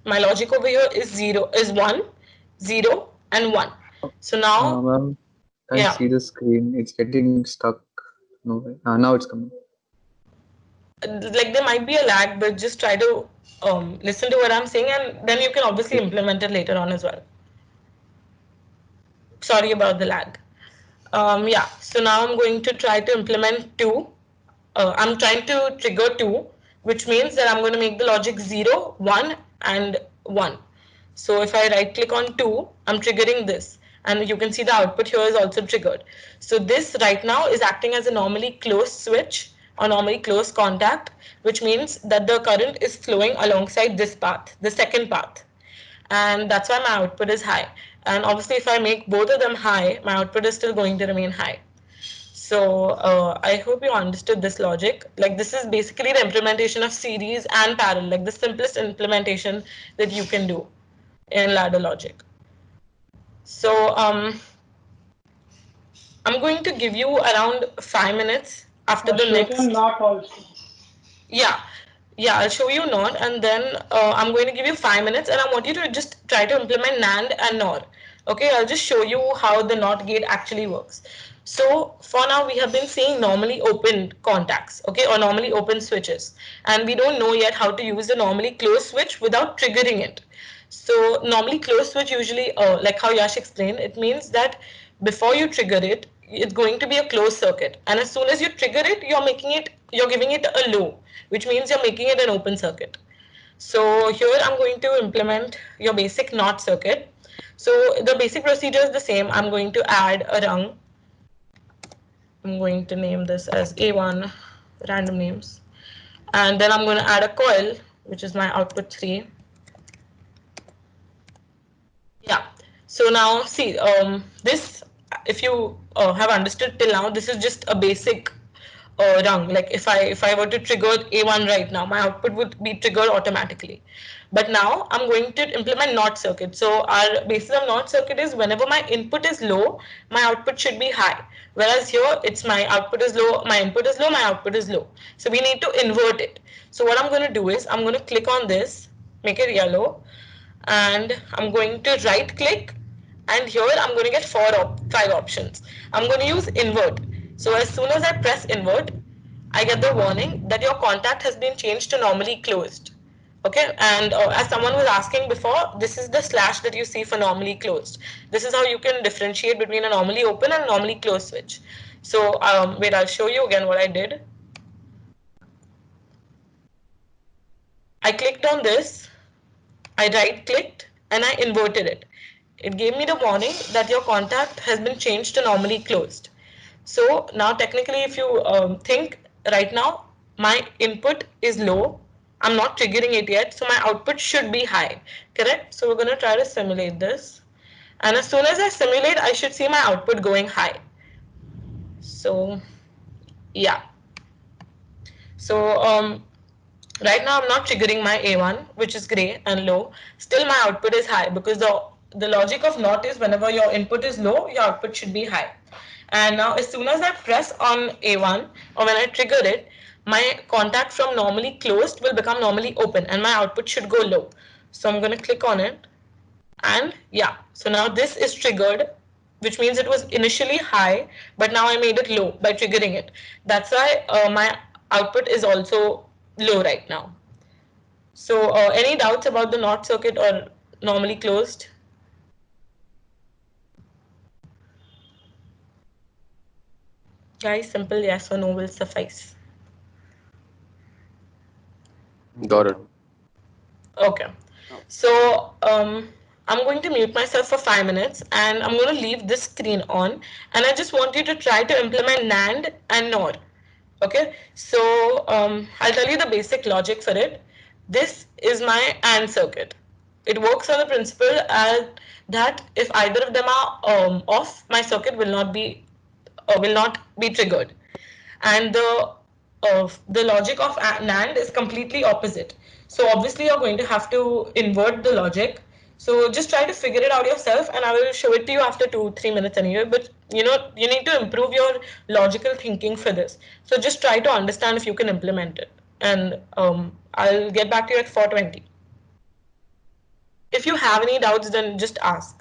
my logic over here is 1, 0, and 1. So now, Ma'am, I yeah, see the screen. It's getting stuck. No, now it's coming. like there might be a lag, but just try to listen to what I'm saying, and then you can obviously implement it later on as well. Sorry about the lag. Yeah, so now I'm going to try to implement 2. I'm trying to trigger 2, which means that I'm going to make the logic 0, 1, and 1. So if I right click on 2, I'm triggering this. And you can see the output here is also triggered. So this right now is acting as a normally closed switch or normally closed contact, which means that the current is flowing alongside this path, the second path. And that's why my output is high. And obviously if I make both of them high, my output is still going to remain high. So I hope you understood this logic. Like this is basically the implementation of series and parallel, like the simplest implementation that you can do in ladder logic. So I'm going to give you around 5 minutes after the Show next. them not also. Yeah, I'll show you NOR, and then I'm going to give you 5 minutes, and I want you to just try to implement NAND and NOR. Okay, I'll just show you how the NOT gate actually works. So for now, we have been seeing normally open contacts, okay, or normally open switches, and we don't know yet how to use the normally closed switch without triggering it. So normally closed switch usually, like how Yash explained, it means that before you trigger it, it's going to be a closed circuit, and as soon as you trigger it, you're giving it a low, which means you're making it an open circuit. So here I'm going to implement your basic NOT circuit. So the basic procedure is the same. I'm going to add a rung. I'm going to name this as A1, random names. And then I'm going to add a coil, which is my output 3. Yeah. So now see, this, if you have understood till now, this is just a basic rung. Like if I were to trigger A1 right now, my output would be triggered automatically. But now I'm going to implement NOT circuit. So our basis of NOT circuit is whenever my input is low, my output should be high. Whereas here it's my output is low, my input is low, my output is low. So we need to invert it. So what I'm going to do is I'm going to click on this, make it yellow, and I'm going to right click, and here I'm going to get 5 options. I'm going to use invert. So as soon as I press invert, I get the warning that your contact has been changed to normally closed. Okay, and as someone was asking before, this is the slash that you see for normally closed. This is how you can differentiate between a normally open and a normally closed switch. So wait, I'll show you again what I did. I clicked on this, I right clicked, and I inverted it. It gave me the warning that your contact has been changed to normally closed. So now technically if you think right now, my input is low. I'm not triggering it yet, so my output should be high, correct? So we're going to try to simulate this. And as soon as I simulate, I should see my output going high. So yeah. So right now I'm not triggering my A1, which is gray and low. Still my output is high because the logic of NOT is whenever your input is low, your output should be high. And now as soon as I press on A1 or when I trigger it, my contact from normally closed will become normally open and my output should go low. So I'm going to click on it, and yeah, so now this is triggered, which means it was initially high, but now I made it low by triggering it. That's why my output is also low right now. So any doubts about the NOT circuit or normally closed? Guys, simple yes or no will suffice. Got it. Okay. So I'm going to mute myself for 5 minutes and I'm going to leave this screen on, and I just want you to try to implement NAND and NOR. Okay, so I'll tell you the basic logic for it. This is my AND circuit. It works on the principle that if either of them are off, my circuit will not be will not be triggered, and the logic of NAND is completely opposite. So obviously you're going to have to invert the logic. So just try to figure it out yourself, and I will show it to you after 2-3 minutes anyway. But you know, you need to improve your logical thinking for this. So just try to understand if you can implement it, and I'll get back to you at 4:20. If you have any doubts, then just ask.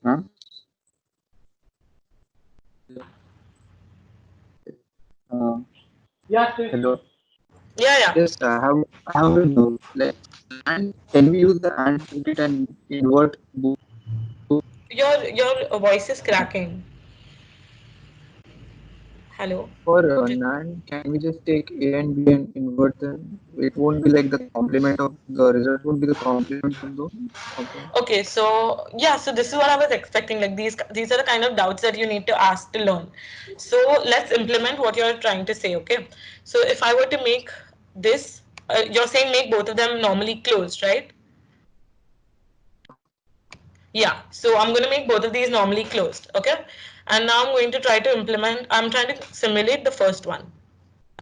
Huh? Uh, Yeah, Chris. Hello. Yeah, yeah. Yes, I have a doubt. Like, and can we use the AND circuit and invert both Your voice is cracking. Hello. for NAND? Can we just take A and B and invert them? It won't be like the complement of the result won't be the complement of those of them. Okay, so yeah, so this is what I was expecting. Like these are the kind of doubts that you need to ask to learn. So let's implement what you're trying to say. Okay, so if I were to make this, you're saying make both of them normally closed, right? Yeah, so I'm going to make both of these normally closed. Okay, and now I'm going to try to implement. I'm trying to simulate the first one.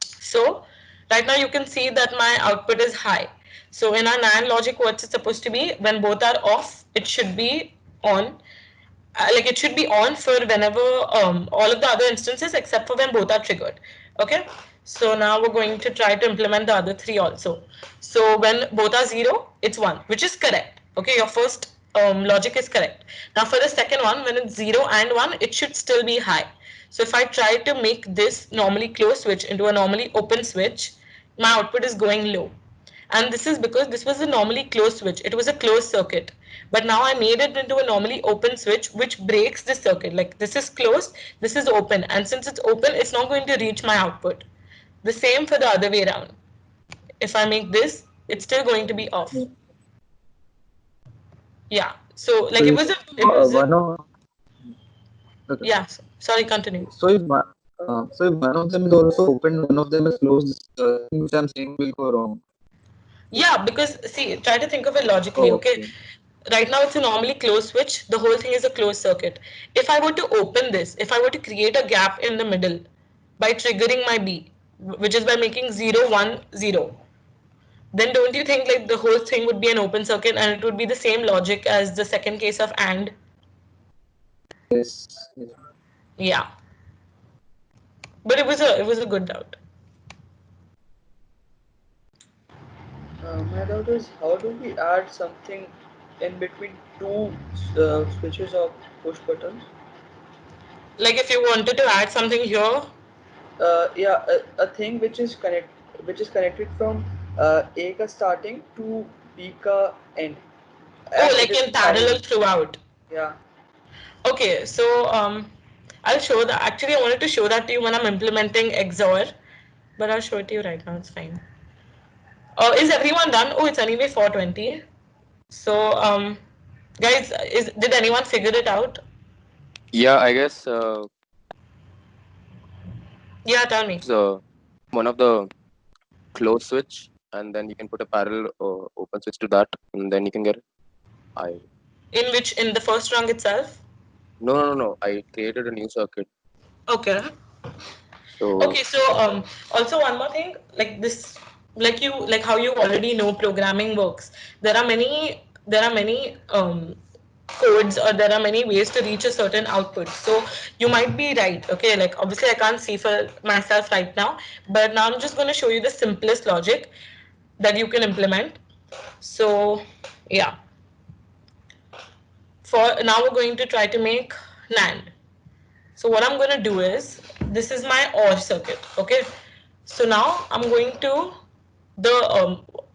So right now you can see that my output is high. So in our NAND logic, what's it supposed to be? When both are off, it should be on. Like it should be on for whenever all of the other instances except for when both are triggered. Okay. So now we're going to try to implement the other three also. So when both are 0, it's 1, which is correct. Okay, your first logic is correct. Now for the second one, when it's 0 and 1, it should still be high. So if I try to make this normally closed switch into a normally open switch, my output is going low. And this is because this was a normally closed switch. It was a closed circuit. But now I made it into a normally open switch, which breaks the circuit. Like this is closed, this is open. And since it's open, it's not going to reach my output. The same for the other way around. If I make this, it's still going to be off. Yeah. So like So it if was a, it was a, one of okay. yeah. Sorry, continue. So if one of them is also open, one of them is closed, the thing which I'm saying will go wrong. Yeah, because see, try to think of it logically, Oh, okay? okay. Right now it's a normally closed switch. The whole thing is a closed circuit. If I were to open this, if I were to create a gap in the middle by triggering my B, which is by making 0, 1, 0, then don't you think like the whole thing would be an open circuit and it would be the same logic as the second case of AND? Yes. Yes. Yeah. But it was a good doubt. My doubt is how do we add something in between two switches of push buttons? Like if you wanted to add something here, Yeah, a thing which is connected from A ka starting to B ka end, oh, and it like is in parallel. parallel throughout. Yeah. Okay, so I'll show that. Actually, I wanted to show that to you when I'm implementing XOR, but I'll show it to you right now. It's fine. Is everyone done? Oh, it's anyway 4:20. So guys, is did anyone figure it out? Yeah, I guess Yeah, tell me. so one of the close switch, and then you can put a parallel open switch to that, and then you can get it. I In the first rung itself? no. I created a new circuit. Okay. So Okay, so also one more thing, like this, like how you already know programming works. There are many codes, or there are many ways to reach a certain output. So you might be right. Okay, like obviously I can't see for myself right now, but now I'm just going to show you the simplest logic that you can implement. So yeah, for now we're going to try to make NAND. So what I'm going to do is, this is my OR circuit, okay? So now I'm going to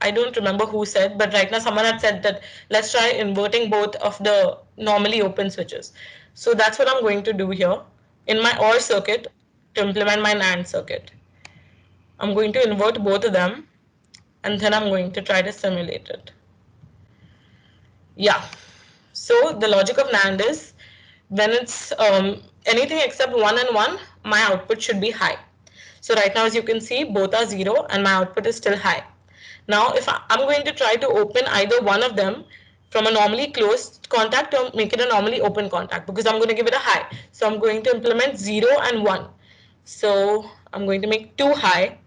I don't remember who said, but right now someone had said that let's try inverting both of the normally open switches. So that's what I'm going to do here in my OR circuit to implement my NAND circuit. I'm going to invert both of them, and then I'm going to try to simulate it. Yeah. So the logic of NAND is when it's anything except 1 and 1, my output should be high. So right now, as you can see, both are 0 and my output is still high. Now, if I'm going to try to open either one of them from a normally closed contact or make it a normally open contact, because I'm going to give it a high. So I'm going to implement 0 and 1. So I'm going to make 2 high,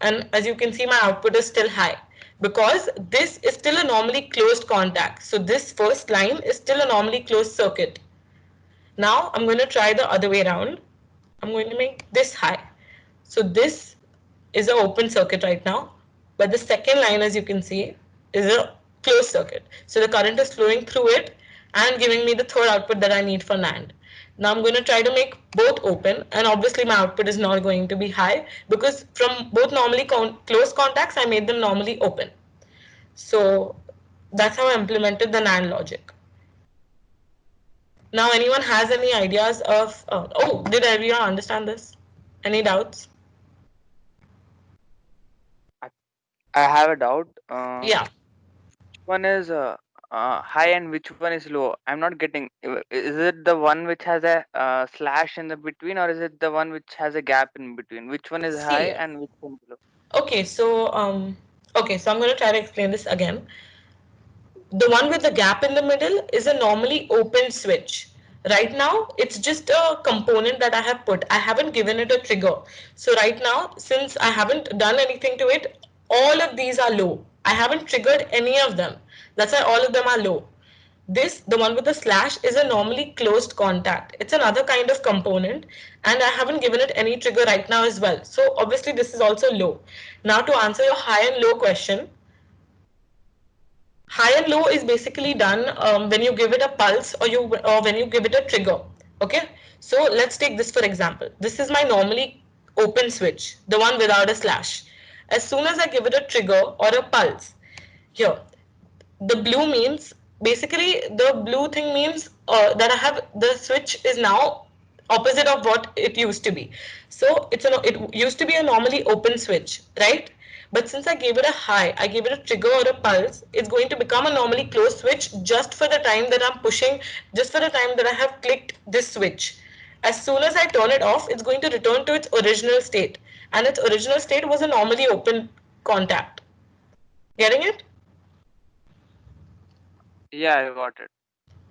and as you can see, my output is still high because this is still a normally closed contact. So this first line is still a normally closed circuit. Now I'm going to try the other way around. I'm going to make this high. So this is an open circuit right now, but the second line, as you can see, is a closed circuit. So the current is flowing through it and giving me the third output that I need for NAND. Now I'm going to try to make both open, and obviously my output is not going to be high because from both normally closed contacts, I made them normally open. So that's how I implemented the NAND logic. Now, anyone has any ideas of, oh, did everyone understand this? Any doubts? I have a doubt. Yeah. Which one is high and which one is low? I'm not getting. Is it the one which has a slash in the between, or is it the one which has a gap in between? Which one is high See, and which one is low? okay, so so I'm going to try to explain this again. The one with the gap in the middle is a normally open switch. Right now, it's just a component that I have put. I haven't given it a trigger. So right now, since I haven't done anything to it, all of these are low. I haven't triggered any of them. That's why all of them are low. This, the one with the slash, is a normally closed contact. It's another kind of component, and I haven't given it any trigger right now as well. So obviously this is also low. Now to answer your high and low question, high and low is basically done when you give it a pulse or when you give it a trigger. Okay, so let's take this for example. This is my normally open switch, the one without a slash. As soon as I give it a trigger or a pulse, here the blue means basically the blue thing means that I have the switch is now opposite of what it used to be. So it used to be a normally open switch, right? But since I gave it a high, I gave it a trigger or a pulse, it's going to become a normally closed switch just for the time that I'm pushing, just for the time that I have clicked this switch. As soon as I turn it off, it's going to return to its original state. And its original state was a normally open contact. Getting it? Yeah, I got it.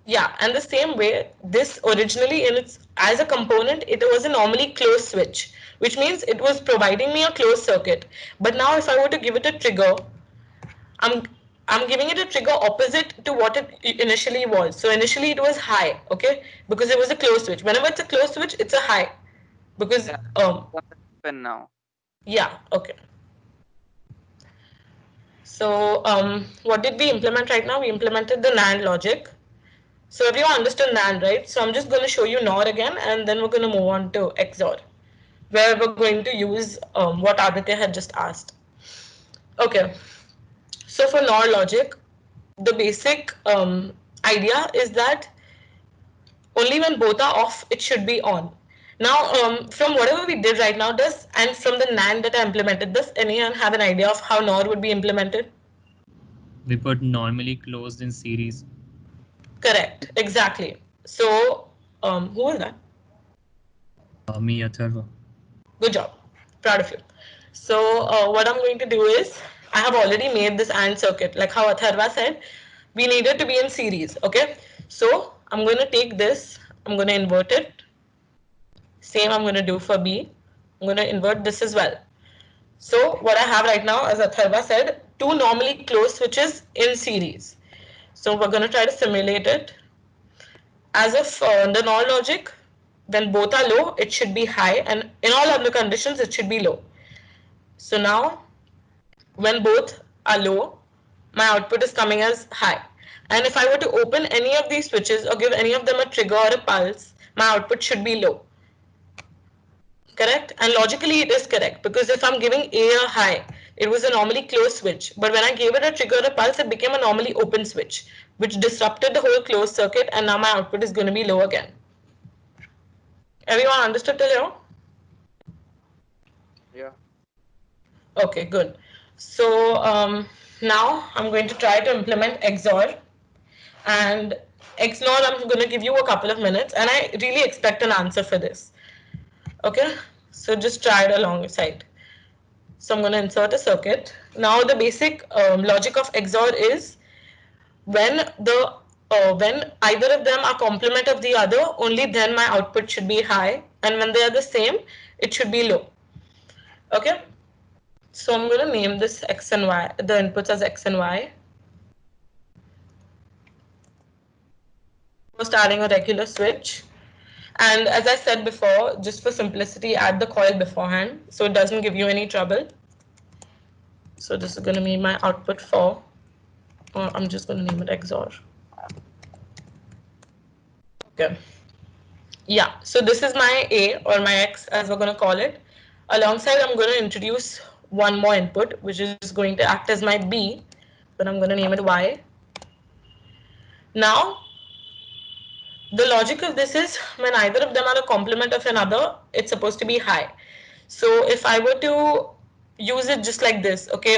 Yeah, and the same way, this originally in its as a component, it was a normally closed switch, which means it was providing me a closed circuit. But now if I were to give it a trigger, I'm I'm giving it a trigger opposite to what it initially was. So initially it was high, okay, because it was a closed switch. Whenever it's a closed switch, it's a high, because Yeah, open now. yeah, okay. So what did we implement right now? We implemented the NAND logic. So everyone understood NAND, right? So I'm just going to show you NOR again, and then we're going to move on to XOR, where we're going to use what Aditya had just asked. Okay, so for NOR logic, the basic idea is that only when both are off, it should be on. Now, from whatever we did right now, and from the NAND that I implemented, does anyone have an idea of how NOR would be implemented? We put normally closed in series. Correct, exactly. So, who was that? Me, Atharva. Good job. Proud of you. So what I'm going to do is, I have already made this AND circuit. Like how Atharva said, we need it to be in series. Okay. So I'm going to take this. I'm going to invert it. Same I'm going to do for B. I'm going to invert this as well. So what I have right now, as Atharva said, two normally closed switches in series. So we're going to try to simulate it. As of the NOR logic, when both are low, it should be high, and in all other conditions, it should be low. So now, when both are low, my output is coming as high. And if I were to open any of these switches or give any of them a trigger or a pulse, my output should be low. Correct? And logically it is correct, because if I'm giving A a high, it was a normally closed switch. But when I gave it a trigger or a pulse, it became a normally open switch, which disrupted the whole closed circuit, and now my output is going to be low again. Everyone understood till here? Yeah. Okay, good. So now I'm going to try to implement XOR, and X naught, I'm going to give you a couple of minutes, and I really expect an answer for this. Okay, so just try it alongside. So I'm going to insert a circuit. Now the basic logic of XOR is when when either of them are complement of the other, only then my output should be high, and when they are the same, it should be low. Okay, so I'm going to name this X and Y, the inputs as X and Y. For starting a regular switch. And as I said before, just for simplicity, add the coil beforehand so it doesn't give you any trouble. So this is going to be my output for, or I'm just going to name it XOR. Okay. Yeah, so this is my A or my X as we're going to call it. Alongside, I'm going to introduce one more input, which is going to act as my B, but I'm going to name it Y. Now, the logic of this is when either of them are a complement of another, it's supposed to be high. So if I were to use it just like this, okay,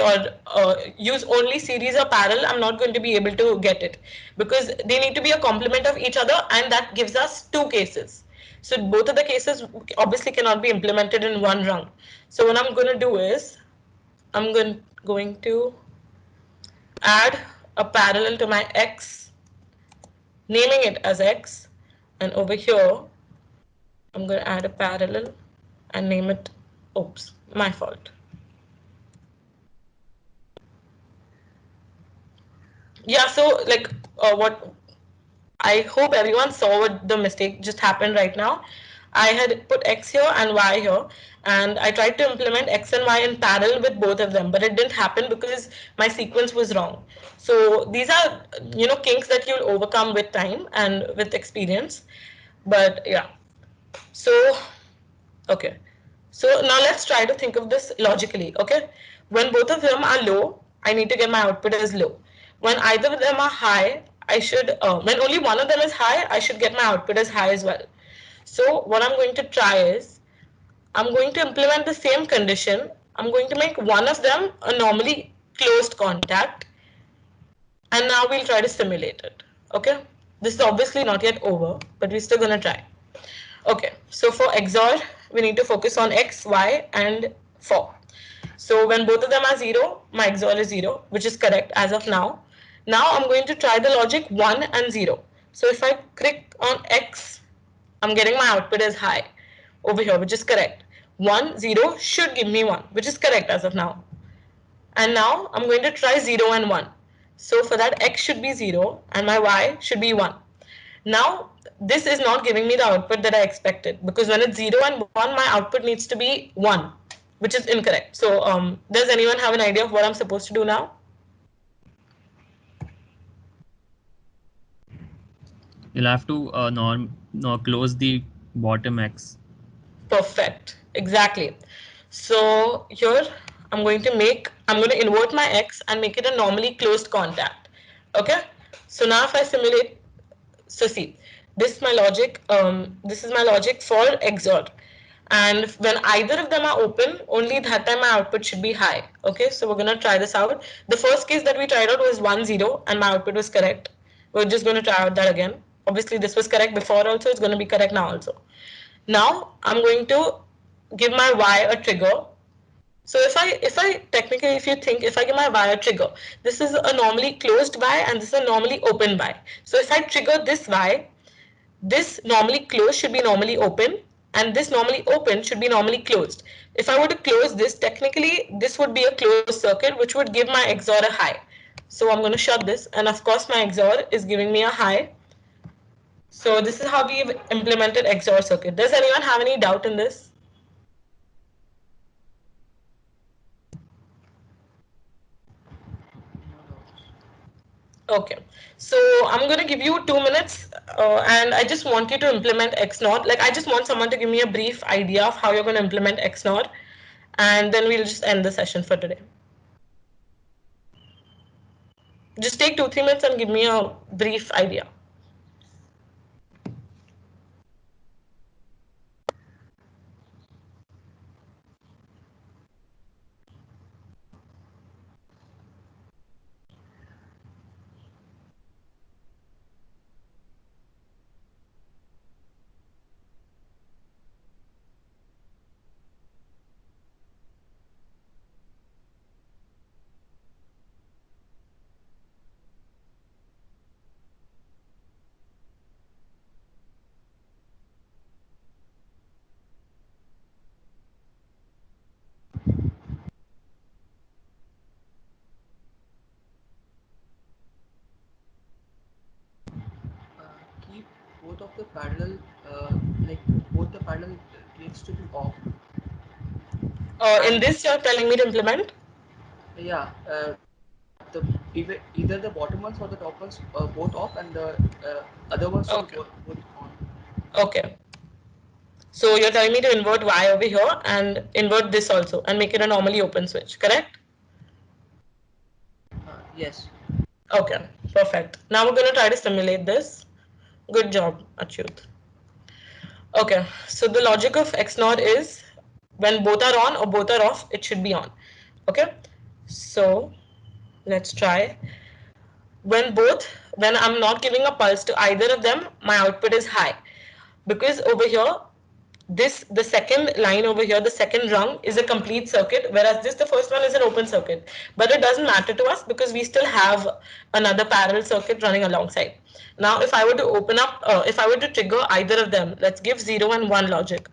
or use only series or parallel, I'm not going to be able to get it because they need to be a complement of each other, and that gives us two cases. So both of the cases obviously cannot be implemented in one run. So what I'm going to do is I'm going to add a parallel to my X, naming it as X, and over here I'm going to add a parallel and name it, oops, my fault. Yeah, so like what I hope everyone saw what the mistake just happened right now. I had put X here and Y here, and I tried to implement X and Y in parallel with both of them, but it didn't happen because my sequence was wrong. So these are, kinks that you'll overcome with time and with experience. But yeah, so okay. So now let's try to think of this logically. Okay, when both of them are low, I need to get my output as low. When either of them are high, when only one of them is high, I should get my output as high as well. So what I'm going to try is I'm going to implement the same condition. I'm going to make one of them a normally closed contact, and now we'll try to simulate it. Okay, this is obviously not yet over, but we're still going to try. Okay, so for XOR, we need to focus on X, Y, and 4. So when both of them are 0, my XOR is 0, which is correct as of now. Now I'm going to try the logic 1 and 0. So if I click on X, I'm getting my output as high over here, which is correct. 1, 0 should give me 1, which is correct as of now. And now I'm going to try 0 and 1. So for that, X should be 0 and my Y should be 1. Now, this is not giving me the output that I expected because when it's 0 and 1, my output needs to be 1, which is incorrect. So, does anyone have an idea of what I'm supposed to do now? You'll have to close the bottom X. Perfect. Exactly. So here I'm going to invert my X and make it a normally closed contact. Okay. So now if I simulate, so see, this is my logic for XOR. And when either of them are open, only that time my output should be high. Okay, so we're gonna try this out. The first case that we tried out was 1, 0, and my output was correct. We're just gonna try out that again. Obviously, this was correct before also, it's gonna be correct now also. Now I'm going to give my Y a trigger. So if you think, if I give my Y a trigger, this is a normally closed Y and this is a normally open Y. So if I trigger this Y, this normally closed should be normally open, and this normally open should be normally closed. If I were to close this, technically this would be a closed circuit, which would give my XOR a high. So I'm going to shut this, and of course my XOR is giving me a high. So this is how we've implemented XOR circuit. Does anyone have any doubt in this? Okay, so I'm going to give you 2 minutes, and I just want you to implement X naught. Like, I just want someone to give me a brief idea of how you're going to implement X naught, and then we'll just end the session for today. Just take 2-3 minutes and give me a brief idea. parallel, like both the parallel needs to be off. In And this, you're telling me to implement? yeah, either the bottom ones or the top ones both off, and the other ones should Okay. be both on. Okay. So you're telling me to invert Y over here and invert this also and make it a normally open switch, correct? Yes. Okay, perfect. Now we're going to try to simulate this. Good job, Achyut. Okay, so the logic of XNOR is when both are on or both are off, it should be on. Okay, so let's try. When I'm not giving a pulse to either of them, my output is high. Because over here, the second line over here, the second rung is a complete circuit, whereas the first one is an open circuit. But it doesn't matter to us because we still have another parallel circuit running alongside. Now, if I were to if I were to trigger either of them, let's give 0 and 1 logic.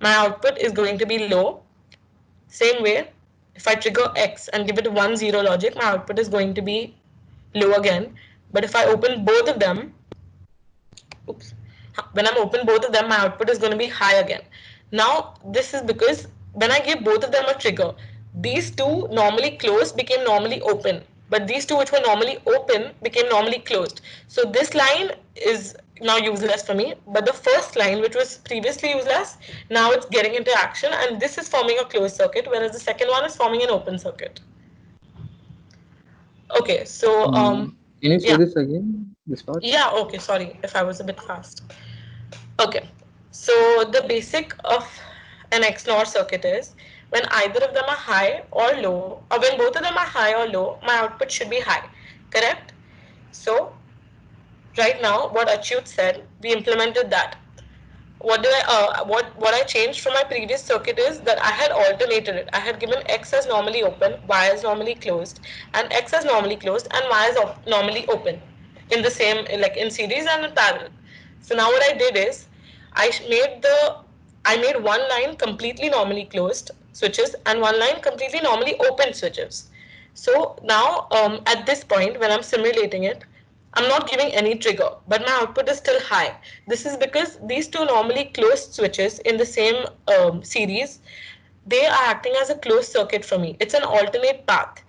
My output is going to be low. Same way, if I trigger X and give it 1 0 logic, my output is going to be low again. But if I open both of them, oops, when I'm open both of them, my output is going to be high again. Now, this is because when I give both of them a trigger, these two normally closed became normally open, but these two which were normally open became normally closed. So this line is now useless for me, but the first line which was previously useless, now it's getting into action, and this is forming a closed circuit, whereas the second one is forming an open circuit. Okay, so Can you say yeah. this again? This part? Yeah, okay, sorry if I was a bit fast. Okay, so the basic of an XNOR circuit is when either of them are high or low, or when both of them are high or low, my output should be high, correct? So, right now, what Achyut said, we implemented that. What I changed from my previous circuit is that I had alternated it. I had given X as normally open, Y as normally closed, and X as normally closed, and Y as normally open in the same, like in series and in parallel. So now what I did is I made one line completely normally closed switches and one line completely normally open switches. So now at this point when I'm simulating it, I'm not giving any trigger, but my output is still high. This is because these two normally closed switches in the same series, they are acting as a closed circuit for me. It's an alternate path.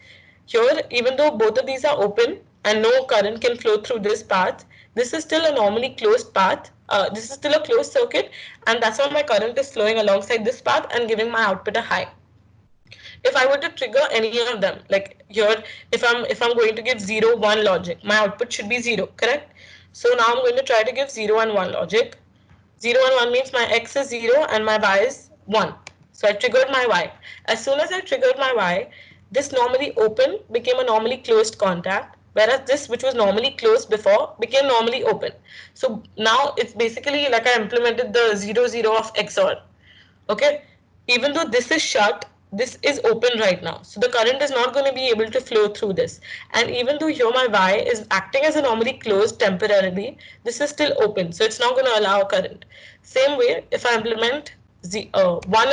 Here, even though both of these are open and no current can flow through this path, this is still a normally closed path. This is still a closed circuit, and that's why my current is flowing alongside this path and giving my output a high. If I were to trigger any of them, like here, if I'm going to give 0 1 logic, my output should be 0, correct? So now I'm going to try to give 0 and 1 logic. 0 and 1 means my X is 0 and my Y is 1. So I triggered my Y. As soon as I triggered my Y, this normally open became a normally closed contact, whereas this which was normally closed before became normally open. So now it's basically like I implemented the 0 0 of XOR. Okay, even though this is shut, this is open right now, so the current is not going to be able to flow through this. And even though here my Y is acting as a normally closed temporarily, this is still open, so it's not going to allow current. Same way, if I implement 1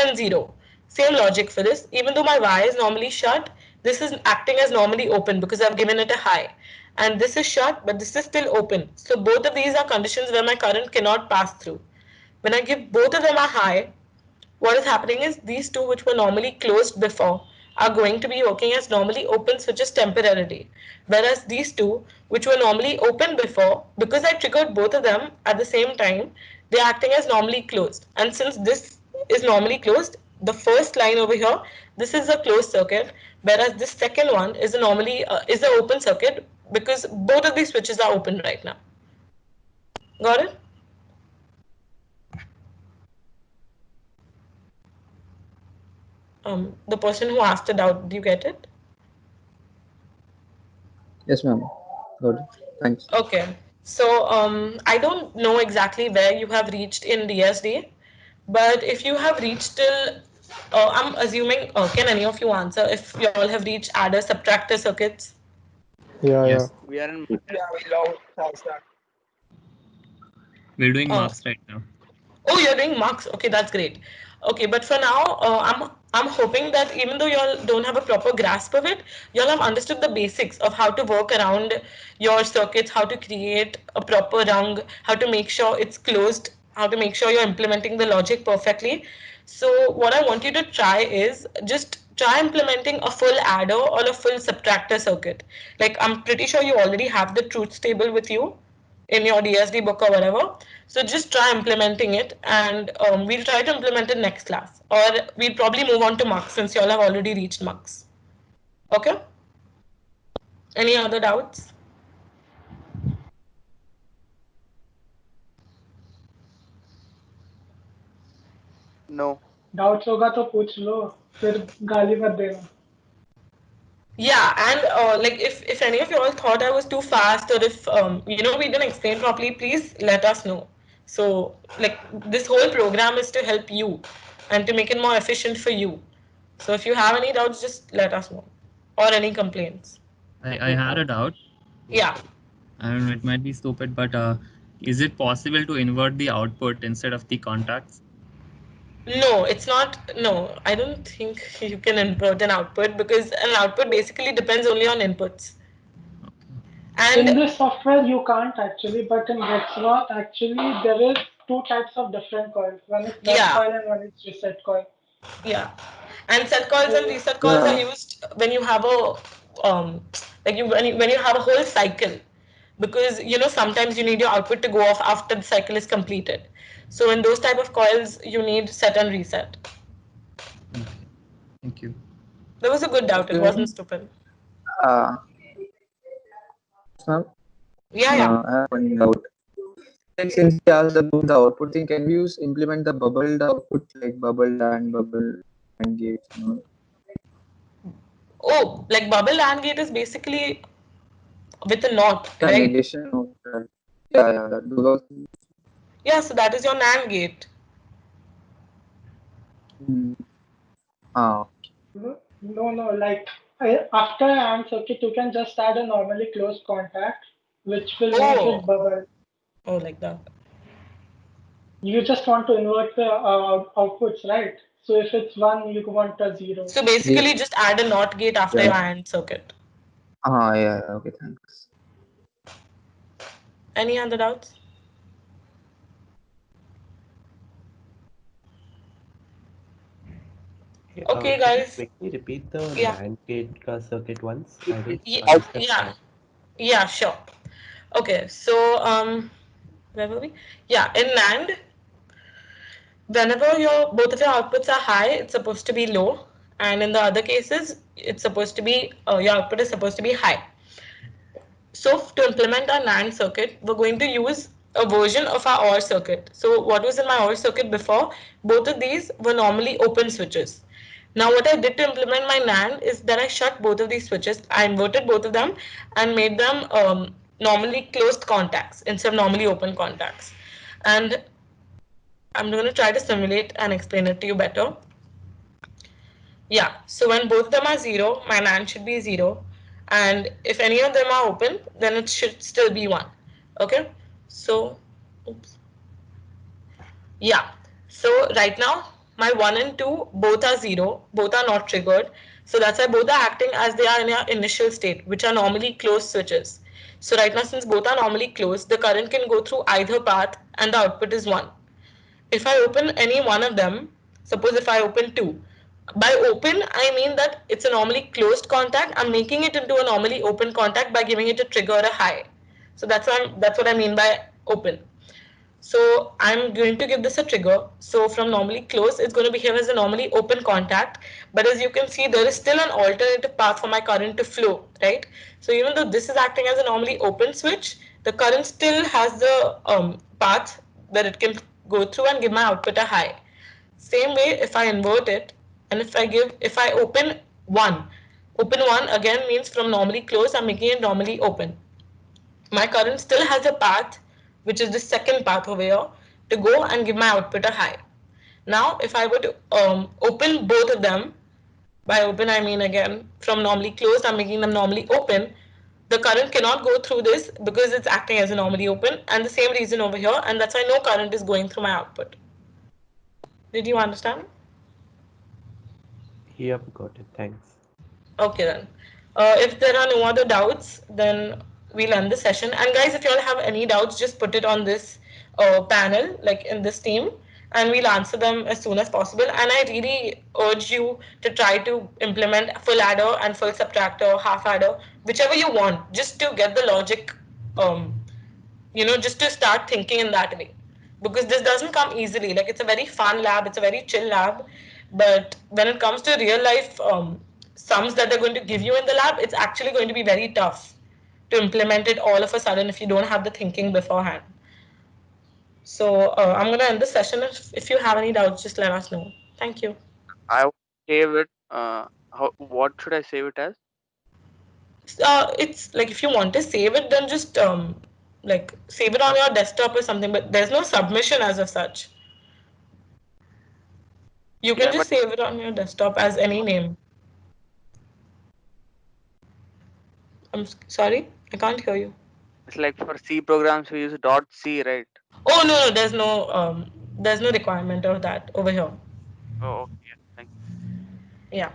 and 0, same logic for this. Even though my Y is normally shut, this is acting as normally open because I've given it a high, and this is shut but this is still open, so both of these are conditions where my current cannot pass through. When I give both of them a high, what is happening is these two which were normally closed before are going to be working as normally open switches temporarily, whereas these two which were normally open before, because I triggered both of them at the same time, they are acting as normally closed. And since this is normally closed, the first line over here, this is a closed circuit, whereas this second one is a normally is an open circuit because both of these switches are open right now. Got it? The person who asked it out, do you get it? Yes, ma'am. Got it. Thanks. Okay. So I don't know exactly where you have reached in DSD, but if you have reached till, I'm assuming, can any of you answer if you all have reached adder subtractor circuits? Yeah, yeah. Yes, We are in. Yeah, we love past that. we're doing Uh, marks right now. oh, you're doing marks. Okay, that's great. Okay, but for now, I'm hoping that even though y'all don't have a proper grasp of it, y'all have understood the basics of how to work around your circuits, how to create a proper rung, how to make sure it's closed, how to make sure you're implementing the logic perfectly. So what I want you to try is just try implementing a full adder or a full subtractor circuit. Like I'm pretty sure you already have the truth table with you in your DSD book or whatever. So just try implementing it, and we'll try to implement it next class. Or we'll probably move on to Mux since you all have already reached Mux. Okay? Any other doubts? No. Doubts होगा तो पूछ लो, फिर गाली मत देना. Yeah, and like if any of you all thought I was too fast, or if we didn't explain properly, please let us know. So like this whole program is to help you and to make it more efficient for you. So if you have any doubts, just let us know, or any complaints. I had a doubt, Yeah. and it might be stupid, but is it possible to invert the output instead of the contacts? No, it's not. No, I don't think you can invert an output because an output basically depends only on inputs. In And this software, you can't actually, but in Rexroth, actually, there is two types of different coils. One is nut yeah, coil and one is reset coil. yeah. And set calls and So, reset calls are Yeah, used when you have a like when you have a whole cycle, because sometimes you need your output to go off after the cycle is completed. So in those type of coils, you need set and reset. Okay, thank you. That was a good doubt. It okay, wasn't ma'am. stupid. Uh, ma'am, Yeah, yeah. I have one doubt. Like since we asked about the output thing, can we use implement the bubbled output like bubbled and bubble and gates? Oh, like bubble AND gate is basically with a knot, Yeah, right? negation of that. Yeah, that those are. Yeah, so that is your NAND gate. Mm. Ah, no, like after AND circuit, you can just add a normally closed contact, which will make it Oh, bubble. oh, like that. You just want to invert the outputs, right? So if it's 1, you want a 0. So yeah. basically, just add a NOT gate after your Yeah. AND circuit. Yeah. Okay, thanks. Any other doubts? Okay, Could you guys. quickly repeat the Yeah. NAND gate circuit once? I didn't Yeah, understand yeah, that. yeah, sure. Okay, so where were we? Yeah, in NAND, whenever your both of your outputs are high, it's supposed to be low, and in the other cases, it's supposed to be your output is supposed to be high. So to implement our NAND circuit, we're going to use a version of our OR circuit. So what was in my OR circuit before? Both of these were normally open switches. Now what I did to implement my NAND is that I shut both of these switches. I inverted both of them and made them normally closed contacts instead of normally open contacts. And I'm going to try to simulate and explain it to you better. Yeah, so when both of them are 0, my NAND should be 0. And if any of them are open, then it should still be 1. Okay, so, oops. Yeah, so right now, my 1 and 2 both are 0, both are not triggered. So that's why both are acting as they are in their initial state, which are normally closed switches. So right now, since both are normally closed, the current can go through either path and the output is 1. If I open any one of them, suppose if I open 2, by open I mean that it's a normally closed contact. I'm making it into a normally open contact by giving it a trigger or a high. So that's what I mean by open. So I'm going to give this a trigger. So from normally closed, it's going to behave as a normally open contact. But as you can see, there is still an alternative path for my current to flow, right? So even though this is acting as a normally open switch, the current still has the path that it can go through and give my output a high. Same way, if I invert it, and if I open one again means from normally closed, I'm making it normally open. My current still has a path, which is the second path over here, to go and give my output a high. Now, if I were to open both of them, by open I mean again from normally closed, I'm making them normally open. The current cannot go through this because it's acting as a normally open, and the same reason over here, and that's why no current is going through my output. Did you understand? Yep, got it. Thanks. Okay then. If there are no other doubts, then we'll end the session. And guys, if you all have any doubts, just put it on this panel, like in this team, and we'll answer them as soon as possible. And I really urge you to try to implement full adder and full subtractor, half adder, whichever you want, just to get the logic, just to start thinking in that way. Because this doesn't come easily. Like, it's a very fun lab, it's a very chill lab, but when it comes to real life sums that they're going to give you in the lab, it's actually going to be very tough to implement it all of a sudden if you don't have the thinking beforehand. So I'm going to end the session. If you have any doubts, just let us know. Thank you. I would save it. What should I save it as? It's like, if you want to save it, then just like save it on your desktop or something, but there's no submission as of such. You can Yeah, just but save it on your desktop as any name. Sorry, I can't hear you. it's like for C programs we use .c, right? Oh no, there's no requirement of that over here. Oh, okay. Thank Yeah.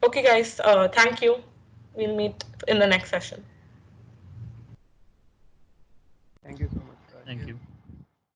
Okay, guys. Thank you. We'll meet in the next session. Thank you so much, guys. Thank you.